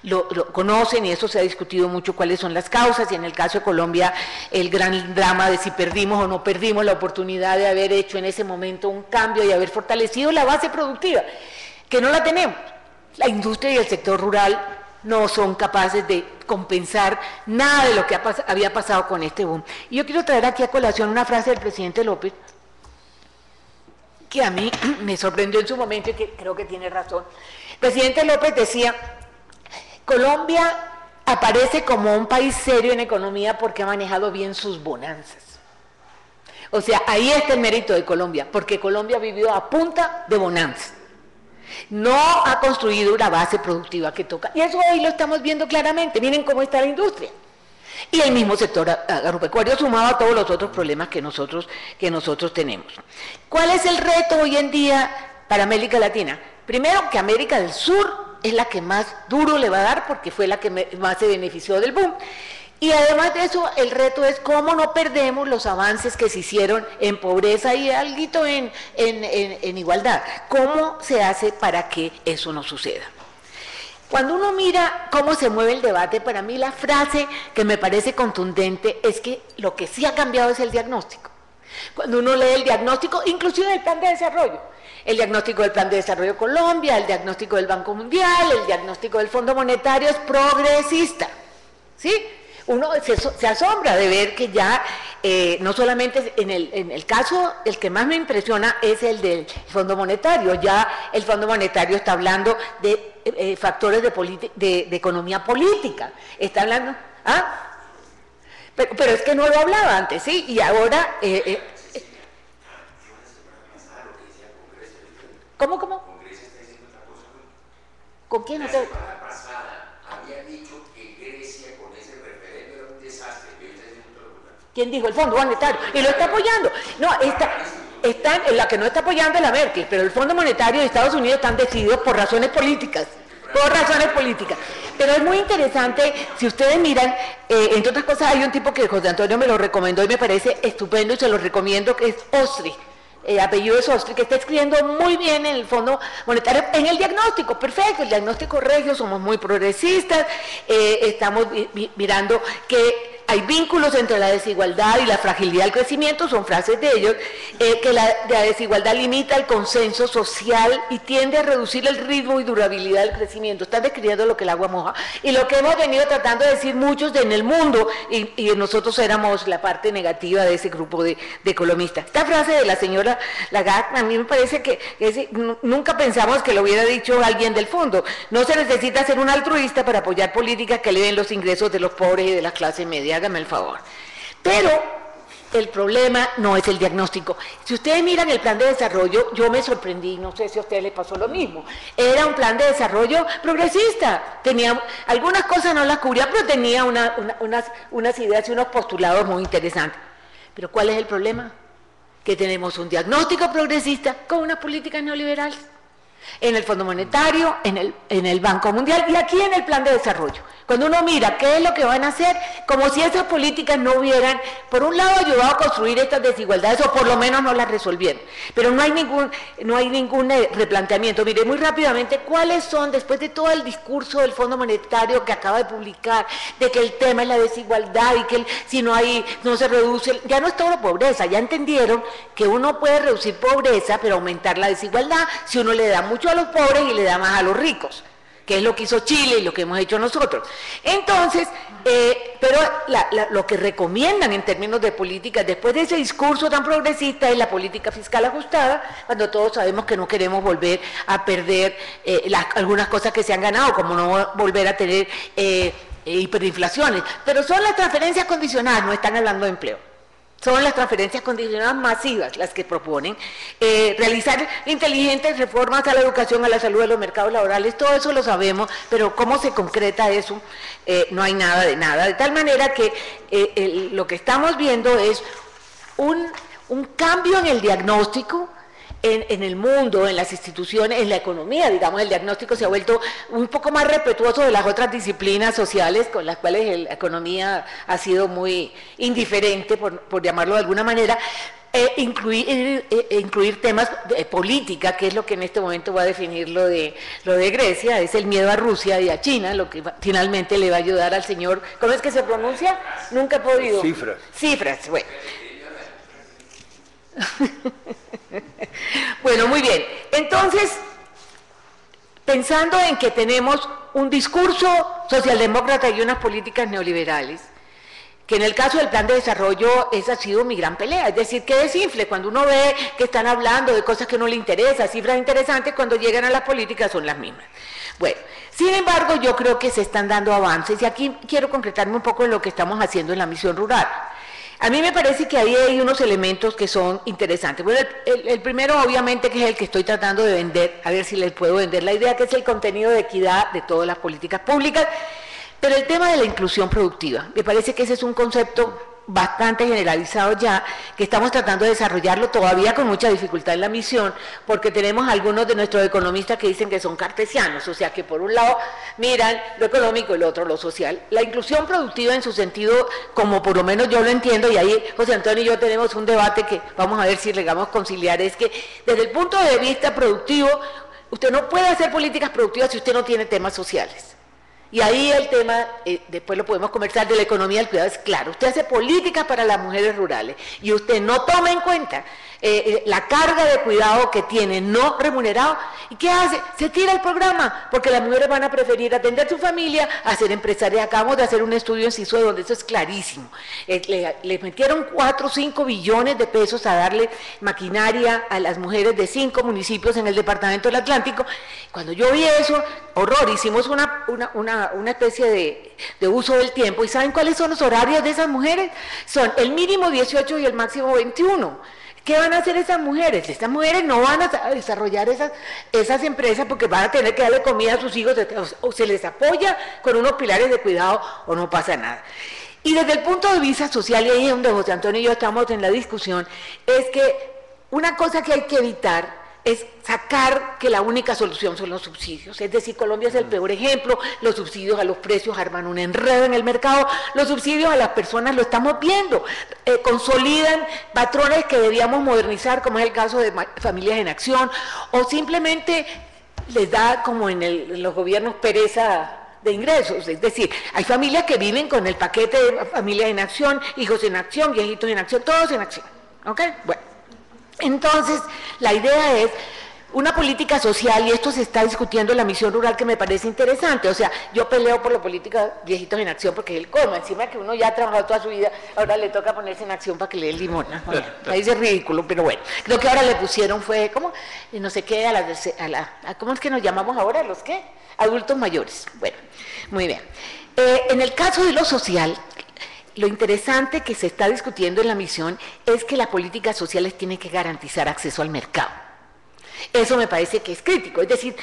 lo conocen y eso se ha discutido mucho cuáles son las causas, y en el caso de Colombia el gran drama de si perdimos o no perdimos la oportunidad de haber hecho en ese momento un cambio y haber fortalecido la base productiva, que no la tenemos. La industria y el sector rural no son capaces de compensar nada de lo que había pasado con este boom. Y yo quiero traer aquí a colación una frase del presidente López, que a mí me sorprendió en su momento y que creo que tiene razón. El presidente López decía, Colombia aparece como un país serio en economía porque ha manejado bien sus bonanzas. O sea, ahí está el mérito de Colombia, porque Colombia ha vivido a punta de bonanzas. No ha construido una base productiva que toca. Y eso hoy lo estamos viendo claramente. Miren cómo está la industria. Y el mismo sector agropecuario sumado a todos los otros problemas que nosotros tenemos. ¿Cuál es el reto hoy en día para América Latina? Primero, que América del Sur es la que más duro le va a dar porque fue la que más se benefició del boom. Y además de eso, el reto es cómo no perdemos los avances que se hicieron en pobreza y alguito en igualdad. ¿Cómo se hace para que eso no suceda? Cuando uno mira cómo se mueve el debate, para mí la frase que me parece contundente es que lo que sí ha cambiado es el diagnóstico. Cuando uno lee el diagnóstico, inclusive del plan de desarrollo, el diagnóstico del Plan de Desarrollo Colombia, el diagnóstico del Banco Mundial, el diagnóstico del Fondo Monetario es progresista, ¿sí? Uno se asombra de ver que ya, no solamente en el caso, el que más me impresiona es el del Fondo Monetario, ya el Fondo Monetario está hablando de factores de economía política, está hablando, pero es que no lo hablaba antes, ¿sí? Y ahora, ¿cómo? ¿Con quién? La semana pasada había dicho que Grecia con ese referendo era un desastre, que hoy está diciendo todo lo contrario. ¿Quién dijo? El Fondo Monetario. Y lo está apoyando. No, la que no está apoyando es la Merkel, pero el Fondo Monetario de Estados Unidos están decididos por razones políticas. Pero es muy interesante, si ustedes miran, entre otras cosas hay un tipo que José Antonio me lo recomendó y me parece estupendo y se lo recomiendo, que es Ostri. Apellido es Ostri, que está escribiendo muy bien en el Fondo Monetario, en el diagnóstico, perfecto, el diagnóstico regio, somos muy progresistas, estamos mirando que hay vínculos entre la desigualdad y la fragilidad del crecimiento, son frases de ellos, que la desigualdad limita el consenso social y tiende a reducir el ritmo y durabilidad del crecimiento. Están describiendo lo que el agua moja. Y lo que hemos venido tratando de decir muchos en el mundo, y nosotros éramos la parte negativa de ese grupo de economistas. Esta frase de la señora Lagarde, a mí me parece que nunca pensamos que lo hubiera dicho alguien del fondo. No se necesita ser un altruista para apoyar políticas que eleven los ingresos de los pobres y de la clase media. Hágame el favor. Pero el problema no es el diagnóstico. Si ustedes miran el plan de desarrollo, yo me sorprendí, no sé si a ustedes les pasó lo mismo. Era un plan de desarrollo progresista. Tenía algunas cosas, no las cubría, pero tenía unas ideas y unos postulados muy interesantes. Pero ¿cuál es el problema? Que tenemos un diagnóstico progresista con unas políticas neoliberales. En el Fondo Monetario, en el Banco Mundial y aquí en el Plan de Desarrollo. Cuando uno mira qué es lo que van a hacer, como si esas políticas no hubieran, por un lado, ayudado a construir estas desigualdades, o por lo menos no las resolvieron. Pero no hay ningún replanteamiento. Mire, muy rápidamente, ¿cuáles son, después de todo el discurso del Fondo Monetario que acaba de publicar, de que el tema es la desigualdad y que si no se reduce, ya no es todo pobreza, ya entendieron que uno puede reducir pobreza, pero aumentar la desigualdad si uno le da mucho a los pobres y le da más a los ricos, que es lo que hizo Chile y lo que hemos hecho nosotros. Entonces, pero lo que recomiendan en términos de política, después de ese discurso tan progresista, es la política fiscal ajustada, cuando todos sabemos que no queremos volver a perder algunas cosas que se han ganado, como no volver a tener hiperinflaciones, pero son las transferencias condicionadas, no están hablando de empleo. Son las transferencias condicionadas masivas las que proponen, realizar inteligentes reformas a la educación, a la salud, a los mercados laborales, todo eso lo sabemos, pero cómo se concreta eso, no hay nada, de tal manera que lo que estamos viendo es un cambio en el diagnóstico en el mundo, en las instituciones, en la economía, digamos, el diagnóstico se ha vuelto un poco más respetuoso de las otras disciplinas sociales con las cuales la economía ha sido muy indiferente, por llamarlo de alguna manera, incluir temas de política, que es lo que en este momento va a definir lo de Grecia, es el miedo a Rusia y a China, lo que finalmente le va a ayudar al señor, ¿cómo es que se pronuncia? Nunca he podido. Cifras, bueno. Bueno, muy bien. Entonces, pensando en que tenemos un discurso socialdemócrata y unas políticas neoliberales, que en el caso del plan de desarrollo esa ha sido mi gran pelea, es decir, que desinfle cuando uno ve que están hablando de cosas que no le interesan, cifras interesantes, cuando llegan a las políticas son las mismas. Bueno, sin embargo, yo creo que se están dando avances, y aquí quiero concretarme un poco en lo que estamos haciendo en la misión rural. A mí me parece que ahí hay unos elementos que son interesantes. Bueno, el primero obviamente que es el que estoy tratando de vender, a ver si les puedo vender la idea, que es el contenido de equidad de todas las políticas públicas, pero el tema de la inclusión productiva, me parece que ese es un concepto bastante generalizado ya, que estamos tratando de desarrollarlo todavía con mucha dificultad en la misión, porque tenemos algunos de nuestros economistas que dicen que son cartesianos, o sea que por un lado miran lo económico y lo otro lo social. La inclusión productiva en su sentido, como por lo menos yo lo entiendo, y ahí José Antonio y yo tenemos un debate que vamos a ver si llegamos a conciliar, es que desde el punto de vista productivo, usted no puede hacer políticas productivas si usted no tiene temas sociales. Y ahí el tema, después lo podemos conversar, de la economía del cuidado es claro. Usted hace políticas para las mujeres rurales y usted no toma en cuenta la carga de cuidado que tiene no remunerado. ¿Y qué hace? Se tira el programa, porque las mujeres van a preferir atender a su familia a ser empresarias. Acabamos de hacer un estudio en CISUE donde eso es clarísimo. Le metieron 4 o 5 billones de pesos a darle maquinaria a las mujeres de 5 municipios en el departamento del Atlántico. Cuando yo vi eso, horror, hicimos una especie de uso del tiempo. ¿Y saben cuáles son los horarios de esas mujeres? Son el mínimo 18 y el máximo 21. ¿Qué van a hacer esas mujeres? Estas mujeres no van a desarrollar esas empresas porque van a tener que darle comida a sus hijos, o se les apoya con unos pilares de cuidado o no pasa nada. Y desde el punto de vista social, y ahí es donde José Antonio y yo estamos en la discusión, es que una cosa que hay que evitar es sacar que la única solución son los subsidios. Es decir, Colombia es el peor ejemplo, los subsidios a los precios arman un enredo en el mercado, los subsidios a las personas lo estamos viendo, consolidan patrones que debíamos modernizar, como es el caso de Familias en Acción, o simplemente les da, como en los gobiernos, pereza de ingresos. Es decir, hay familias que viven con el paquete de Familias en Acción, hijos en acción, viejitos en acción, todos en acción. ¿Ok? Bueno. Entonces, la idea es una política social, y esto se está discutiendo en la misión rural, que me parece interesante. O sea, yo peleo por la política viejitos en acción porque es el colmo, encima que uno ya ha trabajado toda su vida, ahora le toca ponerse en acción para que le dé el limón, ¿no? Bueno, ahí es ridículo, pero bueno, creo que ahora le pusieron fue, ¿cómo? No sé qué, ¿cómo es que nos llamamos ahora? ¿Los qué? Adultos mayores. Bueno, muy bien. En el caso de lo social, lo interesante que se está discutiendo en la misión es que las políticas sociales tienen que garantizar acceso al mercado. Eso me parece que es crítico, es decir,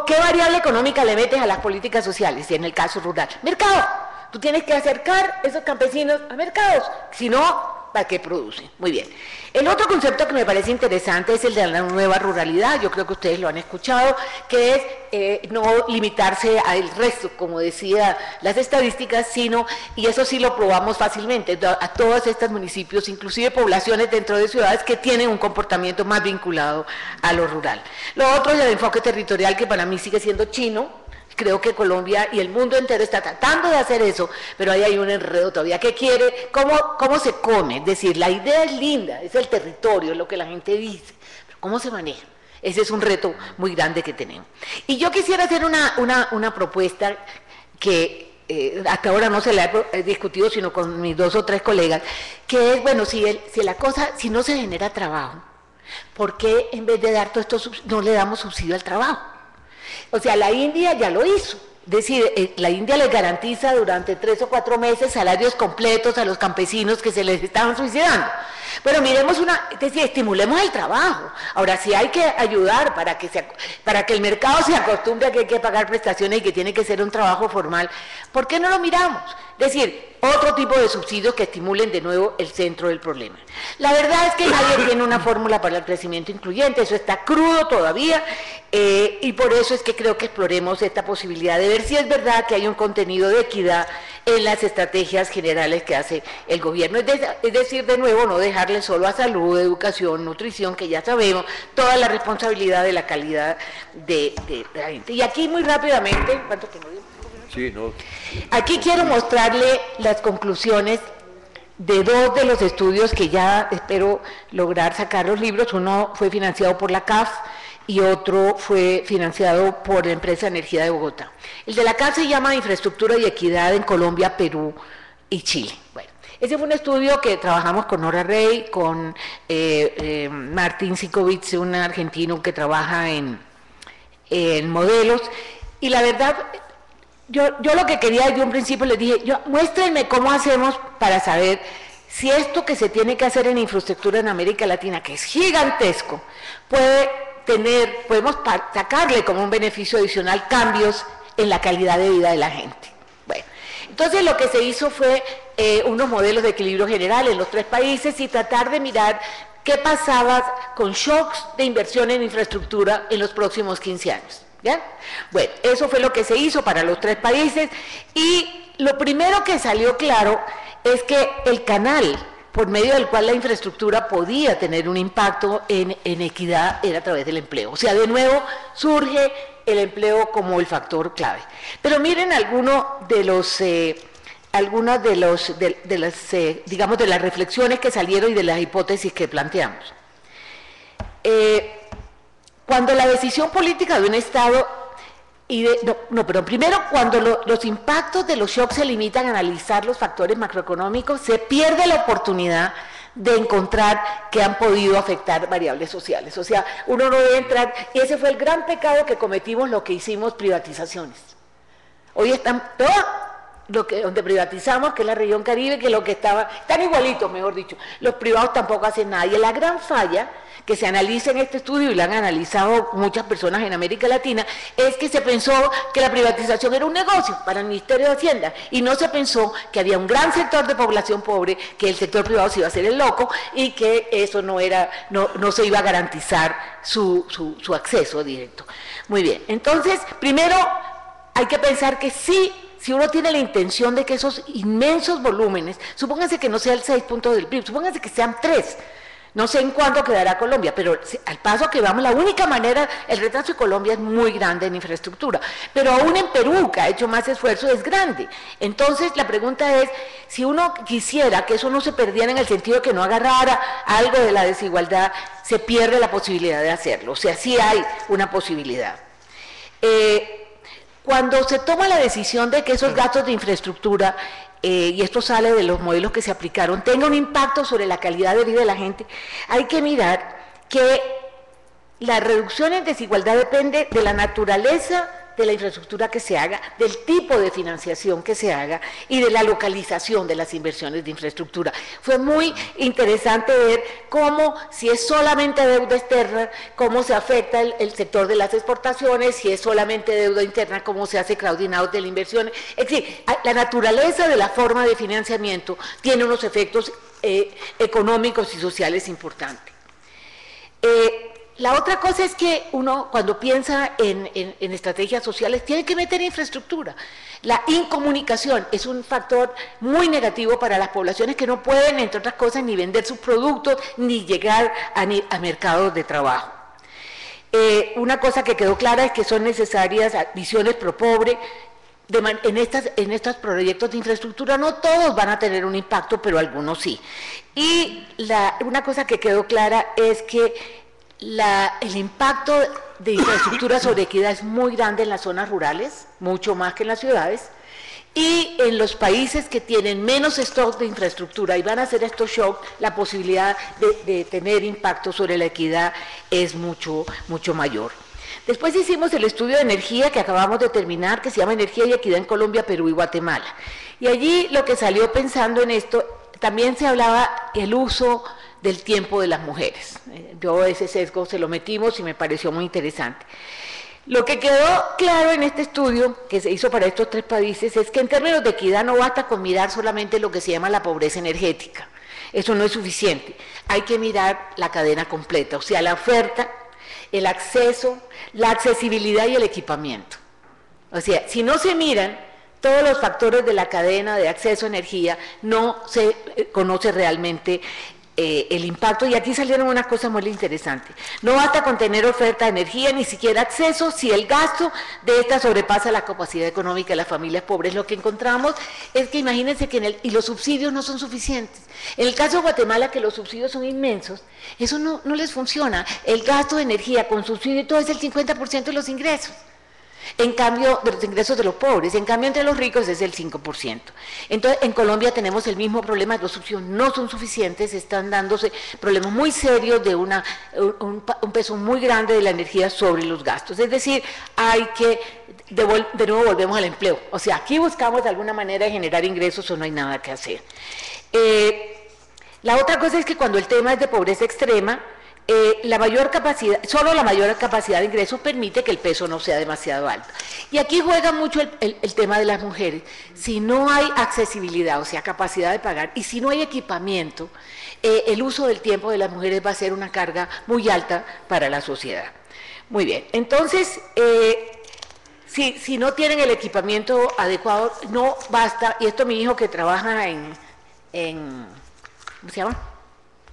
¿qué variable económica le metes a las políticas sociales? Y en el caso rural, mercado. Tú tienes que acercar esos campesinos a mercados, si no, ¿para qué producen? Muy bien. El otro concepto que me parece interesante es el de la nueva ruralidad, yo creo que ustedes lo han escuchado, que es no limitarse al resto, como decía las estadísticas, sino, y eso sí lo probamos fácilmente, a todos estos municipios, inclusive poblaciones dentro de ciudades que tienen un comportamiento más vinculado a lo rural. Lo otro es el enfoque territorial, que para mí sigue siendo chino. Creo que Colombia y el mundo entero está tratando de hacer eso, pero ahí hay un enredo todavía. ¿Qué quiere? ¿Cómo se come? Es decir, la idea es linda, es el territorio, es lo que la gente dice, pero ¿cómo se maneja? Ese es un reto muy grande que tenemos. Y yo quisiera hacer una propuesta que hasta ahora no se la he discutido, sino con mis 2 o 3 colegas, que es, bueno, si no se genera trabajo, ¿por qué en vez de dar todo esto no le damos subsidio al trabajo? O sea, la India ya lo hizo. Es decir, la India les garantiza durante 3 o 4 meses salarios completos a los campesinos que se les estaban suicidando. Pero miremos es decir, estimulemos el trabajo. Ahora, sí hay que ayudar para que el mercado se acostumbre a que hay que pagar prestaciones y que tiene que ser un trabajo formal. ¿Por qué no lo miramos? Es decir, otro tipo de subsidios que estimulen de nuevo el centro del problema. La verdad es que nadie tiene una fórmula para el crecimiento incluyente, eso está crudo todavía, y por eso es que creo que exploremos esta posibilidad de ver si es verdad que hay un contenido de equidad en las estrategias generales que hace el gobierno. Es decir, de nuevo, no dejarle solo a salud, educación, nutrición, que ya sabemos, toda la responsabilidad de la calidad de la gente. Y aquí muy rápidamente, ¿cuánto tengo? Sí, no. Aquí quiero mostrarle las conclusiones de dos de los estudios que ya espero lograr sacar los libros. Uno fue financiado por la CAF y otro fue financiado por la empresa Energía de Bogotá. El de la CAF se llama Infraestructura y Equidad en Colombia, Perú y Chile. Bueno, ese fue un estudio que trabajamos con Nora Rey, con Martín Sikovic, un argentino que trabaja en modelos, y la verdad, yo lo que quería desde un principio les dije, muéstrenme cómo hacemos para saber si esto que se tiene que hacer en infraestructura en América Latina, que es gigantesco, podemos sacarle como un beneficio adicional cambios en la calidad de vida de la gente. Bueno, entonces lo que se hizo fue unos modelos de equilibrio general en los 3 países y tratar de mirar qué pasaba con shocks de inversión en infraestructura en los próximos 15 años. ¿Ya? Bueno, eso fue lo que se hizo para los 3 países y lo primero que salió claro es que el canal por medio del cual la infraestructura podía tener un impacto en equidad era a través del empleo. O sea, de nuevo surge el empleo como el factor clave. Pero miren algunas de las reflexiones que salieron y de las hipótesis que planteamos. Cuando la decisión política de un Estado, primero cuando los impactos de los shocks se limitan a analizar los factores macroeconómicos, se pierde la oportunidad de encontrar que han podido afectar variables sociales. O sea, uno no debe entrar, y ese fue el gran pecado que cometimos lo que hicimos privatizaciones. Hoy están donde privatizamos, que es la región Caribe, que lo que están igualitos, mejor dicho, los privados tampoco hacen nada. Y la gran falla que se analiza en este estudio, y lo han analizado muchas personas en América Latina, es que se pensó que la privatización era un negocio para el Ministerio de Hacienda, y no se pensó que había un gran sector de población pobre, que el sector privado se iba a hacer el loco, y que eso no se iba a garantizar su acceso directo. Muy bien, entonces, primero hay que pensar que sí, si uno tiene la intención de que esos inmensos volúmenes, supónganse que no sea el 6 puntos del PIB, supónganse que sean 3, no sé en cuánto quedará Colombia, pero al paso que vamos, la única manera, el retraso de Colombia es muy grande en infraestructura, pero aún en Perú, que ha hecho más esfuerzo, es grande. Entonces la pregunta es, si uno quisiera que eso no se perdiera en el sentido de que no agarrara algo de la desigualdad, se pierde la posibilidad de hacerlo, o sea, sí hay una posibilidad. Cuando se toma la decisión de que esos gastos de infraestructura, y esto sale de los modelos que se aplicaron, tenga un impacto sobre la calidad de vida de la gente, hay que mirar que la reducción en desigualdad depende de la naturaleza de la infraestructura que se haga, del tipo de financiación que se haga y de la localización de las inversiones de infraestructura. Fue muy interesante ver cómo, si es solamente deuda externa, cómo se afecta el sector de las exportaciones, si es solamente deuda interna, cómo se hace crowding out de la inversión. Es decir, la naturaleza de la forma de financiamiento tiene unos efectos económicos y sociales importantes. La otra cosa es que uno, cuando piensa en estrategias sociales, tiene que meter infraestructura. La incomunicación es un factor muy negativo para las poblaciones que no pueden, entre otras cosas, ni vender sus productos, ni llegar a mercados de trabajo. Una cosa que quedó clara es que son necesarias visiones pro pobre. En estos proyectos de infraestructura no todos van a tener un impacto, pero algunos sí. Y una cosa que quedó clara es que el impacto de infraestructura sobre equidad es muy grande en las zonas rurales, mucho más que en las ciudades, y en los países que tienen menos stock de infraestructura y van a hacer estos shocks, la posibilidad de tener impacto sobre la equidad es mucho mayor. Después hicimos el estudio de energía que acabamos de terminar, que se llama Energía y Equidad en Colombia, Perú y Guatemala. Y allí lo que salió pensando en esto, también se hablaba el uso del tiempo de las mujeres. Yo ese sesgo se lo metimos y me pareció muy interesante. Lo que quedó claro en este estudio que se hizo para estos 3 países es que en términos de equidad no basta con mirar solamente lo que se llama la pobreza energética. Eso no es suficiente. Hay que mirar la cadena completa, o sea, la oferta, el acceso, la accesibilidad y el equipamiento. O sea, si no se miran todos los factores de la cadena de acceso a energía, no se conoce realmente el impacto, y aquí salieron unas cosas muy interesantes. No basta con tener oferta de energía, ni siquiera acceso, si el gasto de esta sobrepasa la capacidad económica de las familias pobres. Lo que encontramos es que imagínense que y los subsidios no son suficientes. En el caso de Guatemala, que los subsidios son inmensos, eso no les funciona. El gasto de energía con subsidio y todo es el 50% de los ingresos. En cambio, de los ingresos de los pobres, en cambio entre los ricos es el 5%. Entonces, en Colombia tenemos el mismo problema, los subsidios no son suficientes, están dándose problemas muy serios de un peso muy grande de la energía sobre los gastos. Es decir, hay que, de nuevo volvemos al empleo, o sea, aquí buscamos de alguna manera de generar ingresos o no hay nada que hacer. La otra cosa es que cuando el tema es de pobreza extrema, solo la mayor capacidad de ingresos permite que el peso no sea demasiado alto. Y aquí juega mucho el tema de las mujeres. Si no hay accesibilidad, o sea, capacidad de pagar, y si no hay equipamiento, el uso del tiempo de las mujeres va a ser una carga muy alta para la sociedad. Muy bien, entonces, si no tienen el equipamiento adecuado, no basta, y esto mi hijo que trabaja ¿cómo se llama?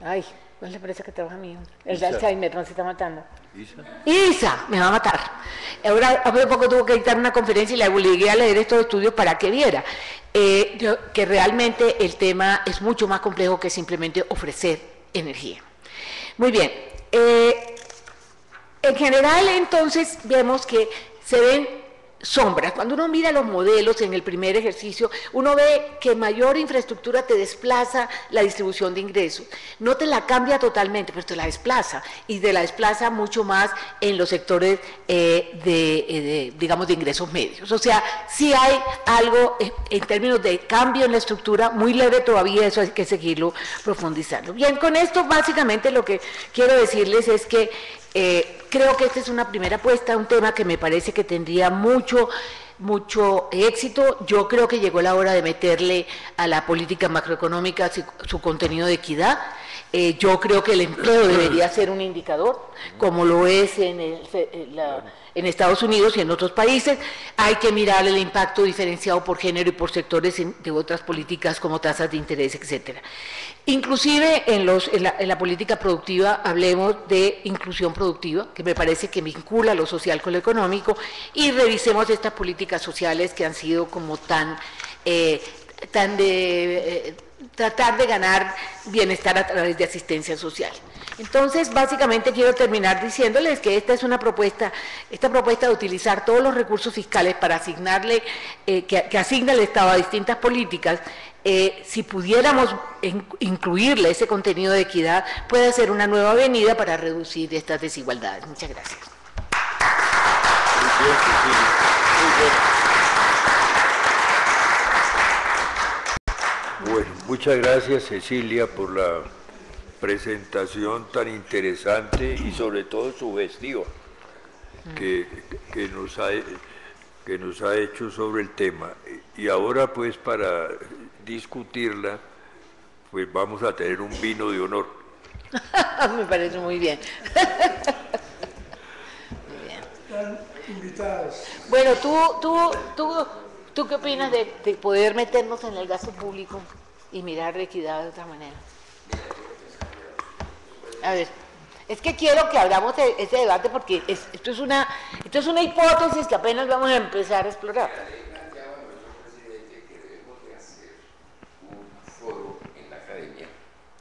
Ay, ¿cuál es la empresa que trabaja mi hijo? El de Alzheimer, no se está matando. Isa, me va a matar. Ahora, hace poco tuvo que dictar una conferencia y le obligué a leer estos estudios para que viera que realmente el tema es mucho más complejo que simplemente ofrecer energía. Muy bien. En general, entonces, vemos que se ven sombras. Cuando uno mira los modelos en el primer ejercicio, uno ve que mayor infraestructura te desplaza la distribución de ingresos. No te la cambia totalmente, pero te la desplaza, y te la desplaza mucho más en los sectores digamos, de ingresos medios. O sea, sí hay algo en términos de cambio en la estructura, muy leve todavía, eso hay que seguirlo profundizando. Bien, con esto básicamente lo que quiero decirles es que creo que esta es una primera apuesta, un tema que me parece que tendría mucho éxito. Yo creo que llegó la hora de meterle a la política macroeconómica su contenido de equidad. Yo creo que el empleo debería ser un indicador, como lo es en Estados Unidos y en otros países. Hay que mirar el impacto diferenciado por género y por sectores de otras políticas como tasas de interés, etcétera. Inclusive en la política productiva hablemos de inclusión productiva, que me parece que vincula lo social con lo económico, y revisemos estas políticas sociales que han sido como tratar de ganar bienestar a través de asistencia social. Entonces, básicamente quiero terminar diciéndoles que esta propuesta de utilizar todos los recursos fiscales para asignarle, que asigna el Estado a distintas políticas, si pudiéramos incluirle ese contenido de equidad, puede ser una nueva avenida para reducir estas desigualdades. Muchas gracias. Muy bien, Cecilia. Muy bien. Bueno, muchas gracias, Cecilia, por la presentación tan interesante y sobre todo sugestiva que nos ha hecho sobre el tema. Y ahora, pues, para discutirla, pues vamos a tener un vino de honor. Me parece muy bien. Muy bien. Están invitados. Bueno, ¿tú qué opinas de poder meternos en el gasto público y mirar la equidad de otra manera? A ver, es que quiero que abramos ese debate porque esto es una hipótesis que apenas vamos a empezar a explorar.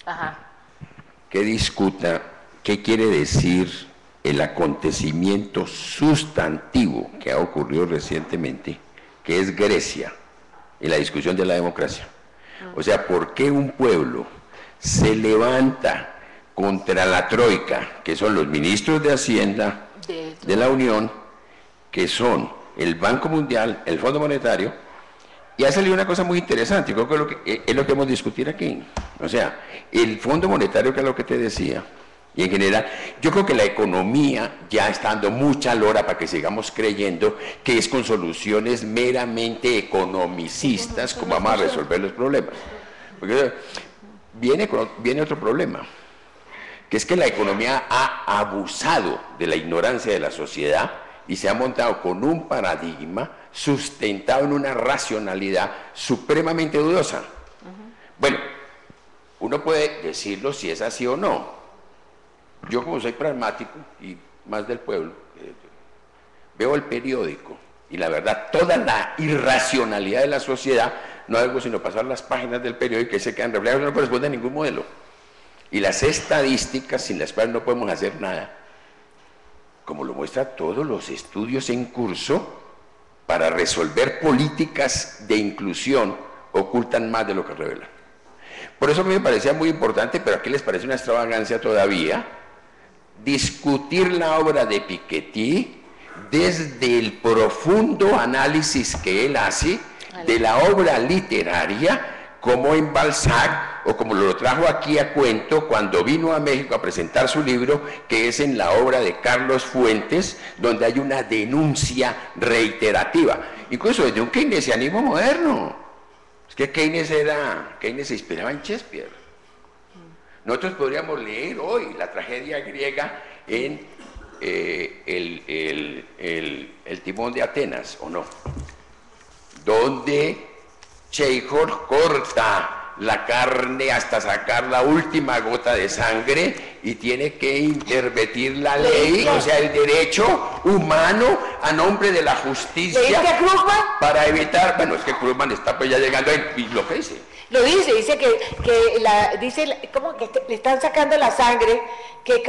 Ajá. Que discuta qué quiere decir el acontecimiento sustantivo que ha ocurrido recientemente, que es Grecia, y la discusión de la democracia. O sea, ¿por qué un pueblo se levanta contra la troika, que son los ministros de Hacienda de la Unión, que son el Banco Mundial, el Fondo Monetario? Y ha salido una cosa muy interesante, creo que es lo que hemos discutido aquí. O sea, el Fondo Monetario, que es lo que te decía, Y en general, yo creo que la economía ya está dando mucha lora para que sigamos creyendo que es con soluciones meramente economicistas como vamos a resolver los problemas. Porque viene otro problema, que es que la economía ha abusado de la ignorancia de la sociedad y se ha montado con un paradigma sustentado en una racionalidad supremamente dudosa. Bueno, uno puede decirlo si es así o no. Yo, como soy pragmático y más del pueblo, veo el periódico y la verdad, toda la irracionalidad de la sociedad no es algo sino pasar las páginas del periódico y se quedan reflejados, no corresponde a ningún modelo. Y las estadísticas sin las cuales no podemos hacer nada, como lo muestran todos los estudios en curso, para resolver políticas de inclusión ocultan más de lo que revelan. Por eso a mí me parecía muy importante, pero aquí les parece una extravagancia todavía, discutir la obra de Piketty desde el profundo análisis que él hace de la obra literaria, como en Balzac, o como lo trajo aquí a cuento cuando vino a México a presentar su libro, que es en la obra de Carlos Fuentes, donde hay una denuncia reiterativa, incluso desde un keynesianismo moderno. Es que Keynes se inspiraba en Shakespeare. Nosotros podríamos leer hoy la tragedia griega en el Timón de Atenas, ¿o no? Donde Chekhov corta la carne hasta sacar la última gota de sangre y tiene que intervenir la ley, o sea, el derecho humano a nombre de la justicia para evitar, bueno, es que Krugman está pues ya llegando ahí, y lo que dice. Lo dice ¿cómo que le están sacando la sangre? Que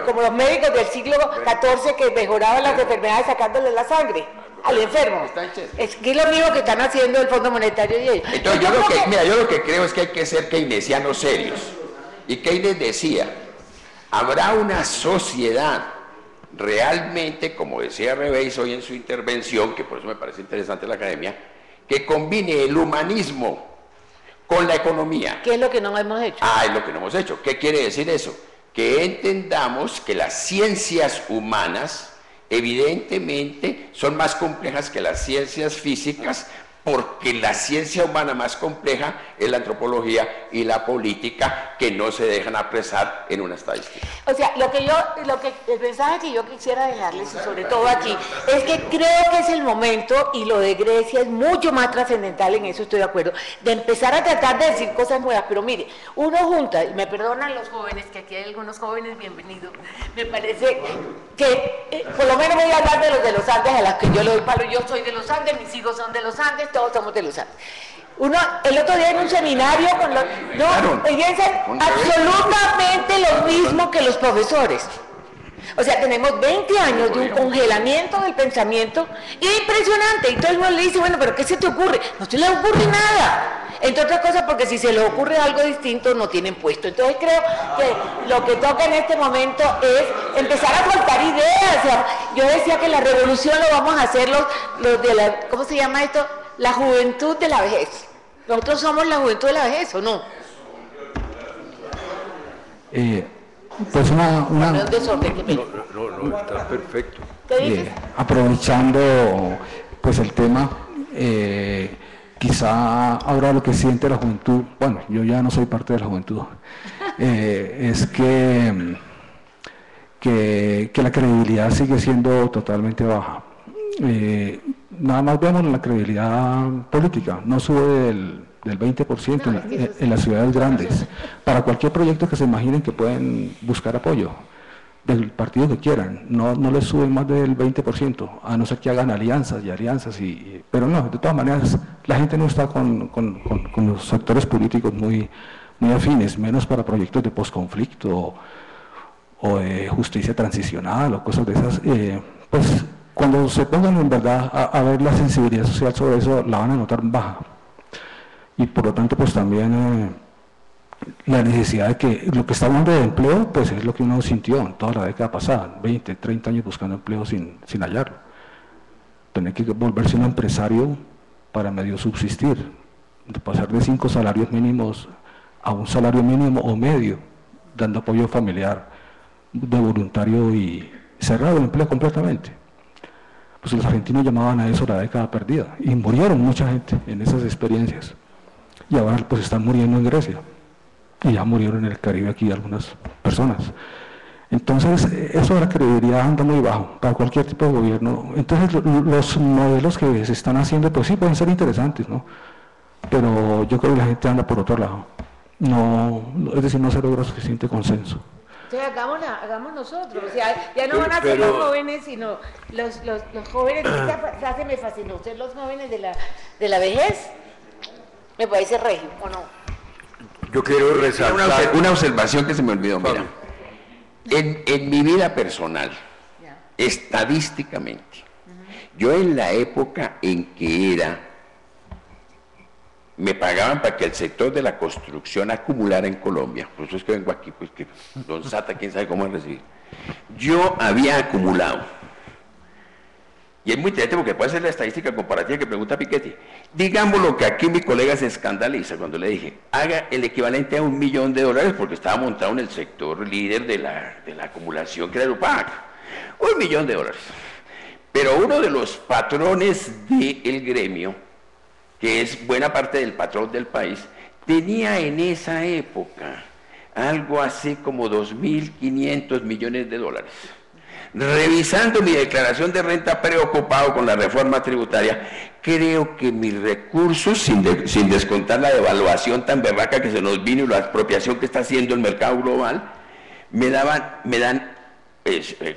como los médicos del siglo XIV que mejoraban las enfermedades sacándole la sangre al enfermo. Es que es lo mismo que están haciendo el Fondo Monetario y ellos. Entonces yo lo que creo es que hay que ser keynesianos serios. Y Keynes decía, habrá una sociedad realmente, como decía Reveis hoy en su intervención, que por eso me parece interesante la academia, que combine el humanismo con la economía. ¿Qué es lo que no hemos hecho? Es lo que no hemos hecho. ¿Qué quiere decir eso? Que entendamos que las ciencias humanas evidentemente son más complejas que las ciencias físicas, porque la ciencia humana más compleja es la antropología y la política, que no se dejan apresar en una estadística. O sea, el mensaje que yo quisiera dejarles, y sobre todo aquí, es que creo que es el momento, y lo de Grecia es mucho más trascendental, en eso estoy de acuerdo, de empezar a tratar de decir cosas nuevas. Pero mire, uno junta, y me perdonan los jóvenes, que aquí hay algunos jóvenes, bienvenidos, me parece que, por lo menos voy a hablar de los Andes, a las que yo le doy palo. Yo soy de los Andes, mis hijos son de los Andes, todos somos de los Andes. El otro día en un seminario con los... piensan absolutamente lo mismo que los profesores. O sea, tenemos 20 años de un congelamiento del pensamiento impresionante. Y todo el mundo le dice, bueno, pero ¿qué se te ocurre? No se le ocurre nada. Entre otras cosas, porque si se les ocurre algo distinto, no tienen puesto. Entonces creo que lo que toca en este momento es empezar a soltar ideas. O sea, yo decía que la revolución lo vamos a hacer los de la... ¿Cómo se llama esto? La juventud de la vejez. Nosotros somos la juventud de la vejez, ¿o no? Pues No, está perfecto. ¿Qué dices? Aprovechando pues el tema, quizá ahora lo que siente la juventud, bueno, yo ya no soy parte de la juventud, es que la credibilidad sigue siendo totalmente baja. Nada más vemos la credibilidad política, no sube del 20% en las ciudades grandes. Para cualquier proyecto que se imaginen que pueden buscar apoyo del partido que quieran, no les suben más del 20%, a no ser que hagan alianzas, pero no, de todas maneras la gente no está con los sectores políticos muy afines, menos para proyectos de posconflicto o de justicia transicional o cosas de esas. Pues cuando se pongan en verdad a ver la sensibilidad social sobre eso, la van a notar baja. Y por lo tanto, pues también la necesidad de que lo que está hablando de empleo, pues es lo que uno sintió en toda la década pasada, 20, 30 años buscando empleo sin hallarlo. Tener que volverse un empresario para medio subsistir, de pasar de 5 salarios mínimos a un salario mínimo o medio, dando apoyo familiar de voluntario y cerrado el empleo completamente. Pues los argentinos llamaban a eso la década perdida y murieron mucha gente en esas experiencias. Y ahora pues están muriendo en Grecia y ya murieron en el Caribe aquí algunas personas. Entonces eso de la credibilidad anda muy bajo para cualquier tipo de gobierno. Entonces los modelos que se están haciendo pues sí pueden ser interesantes, ¿no? Pero yo creo que la gente anda por otro lado. No, es decir, no se logra suficiente consenso. Entonces hagamos nosotros, o sea, ya no van a ser los jóvenes, sino los jóvenes, esa frase me fascinó, ser los jóvenes de la vejez, me parece regio, ¿o no? Yo quiero resaltar una observación que se me olvidó, mira. En mi vida personal, estadísticamente, yo en la época en que me pagaban para que el sector de la construcción acumulara en Colombia, por eso es que vengo aquí, pues que don Sata, quién sabe cómo recibir, yo había acumulado, y es muy interesante porque puede ser la estadística comparativa que pregunta Piketty, digámoslo que aquí mi colega se escandaliza cuando le dije, haga el equivalente a $1 millón, porque estaba montado en el sector líder de la acumulación que era el UPAC, $1 millón, pero uno de los patrones del gremio, que es buena parte del patrón del país, tenía en esa época algo así como $2.500 millones. Revisando mi declaración de renta preocupado con la reforma tributaria, creo que mis recursos, sin descontar la devaluación tan berraca que se nos vino y la expropiación que está haciendo el mercado global, me dan,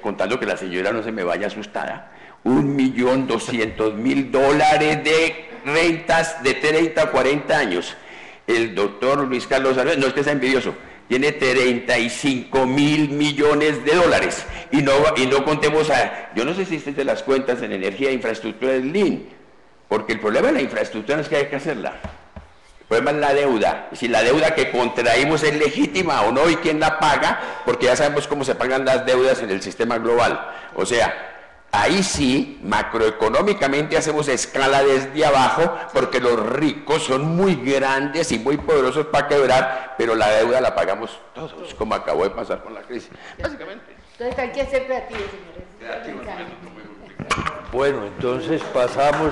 contando que la señora no se me vaya asustada, $1.200.000 de rentas de 30 a 40 años. El doctor Luis Carlos Álvarez, no es que sea envidioso, tiene $35.000 millones y no contemos yo no sé si hiciste las cuentas en energía e infraestructura del LIN, porque el problema de la infraestructura no es que hay que hacerla, el problema es la deuda, si la deuda que contraímos es legítima o no y quién la paga, porque ya sabemos cómo se pagan las deudas en el sistema global, o sea, ahí sí, macroeconómicamente hacemos escala desde abajo porque los ricos son muy grandes y muy poderosos para quebrar, pero la deuda la pagamos todos, como acabó de pasar con la crisis, básicamente. Entonces hay que ser creativos, señores. Bueno, entonces pasamos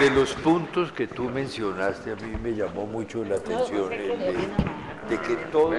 de los puntos que tú mencionaste, a mí me llamó mucho la atención de que todo...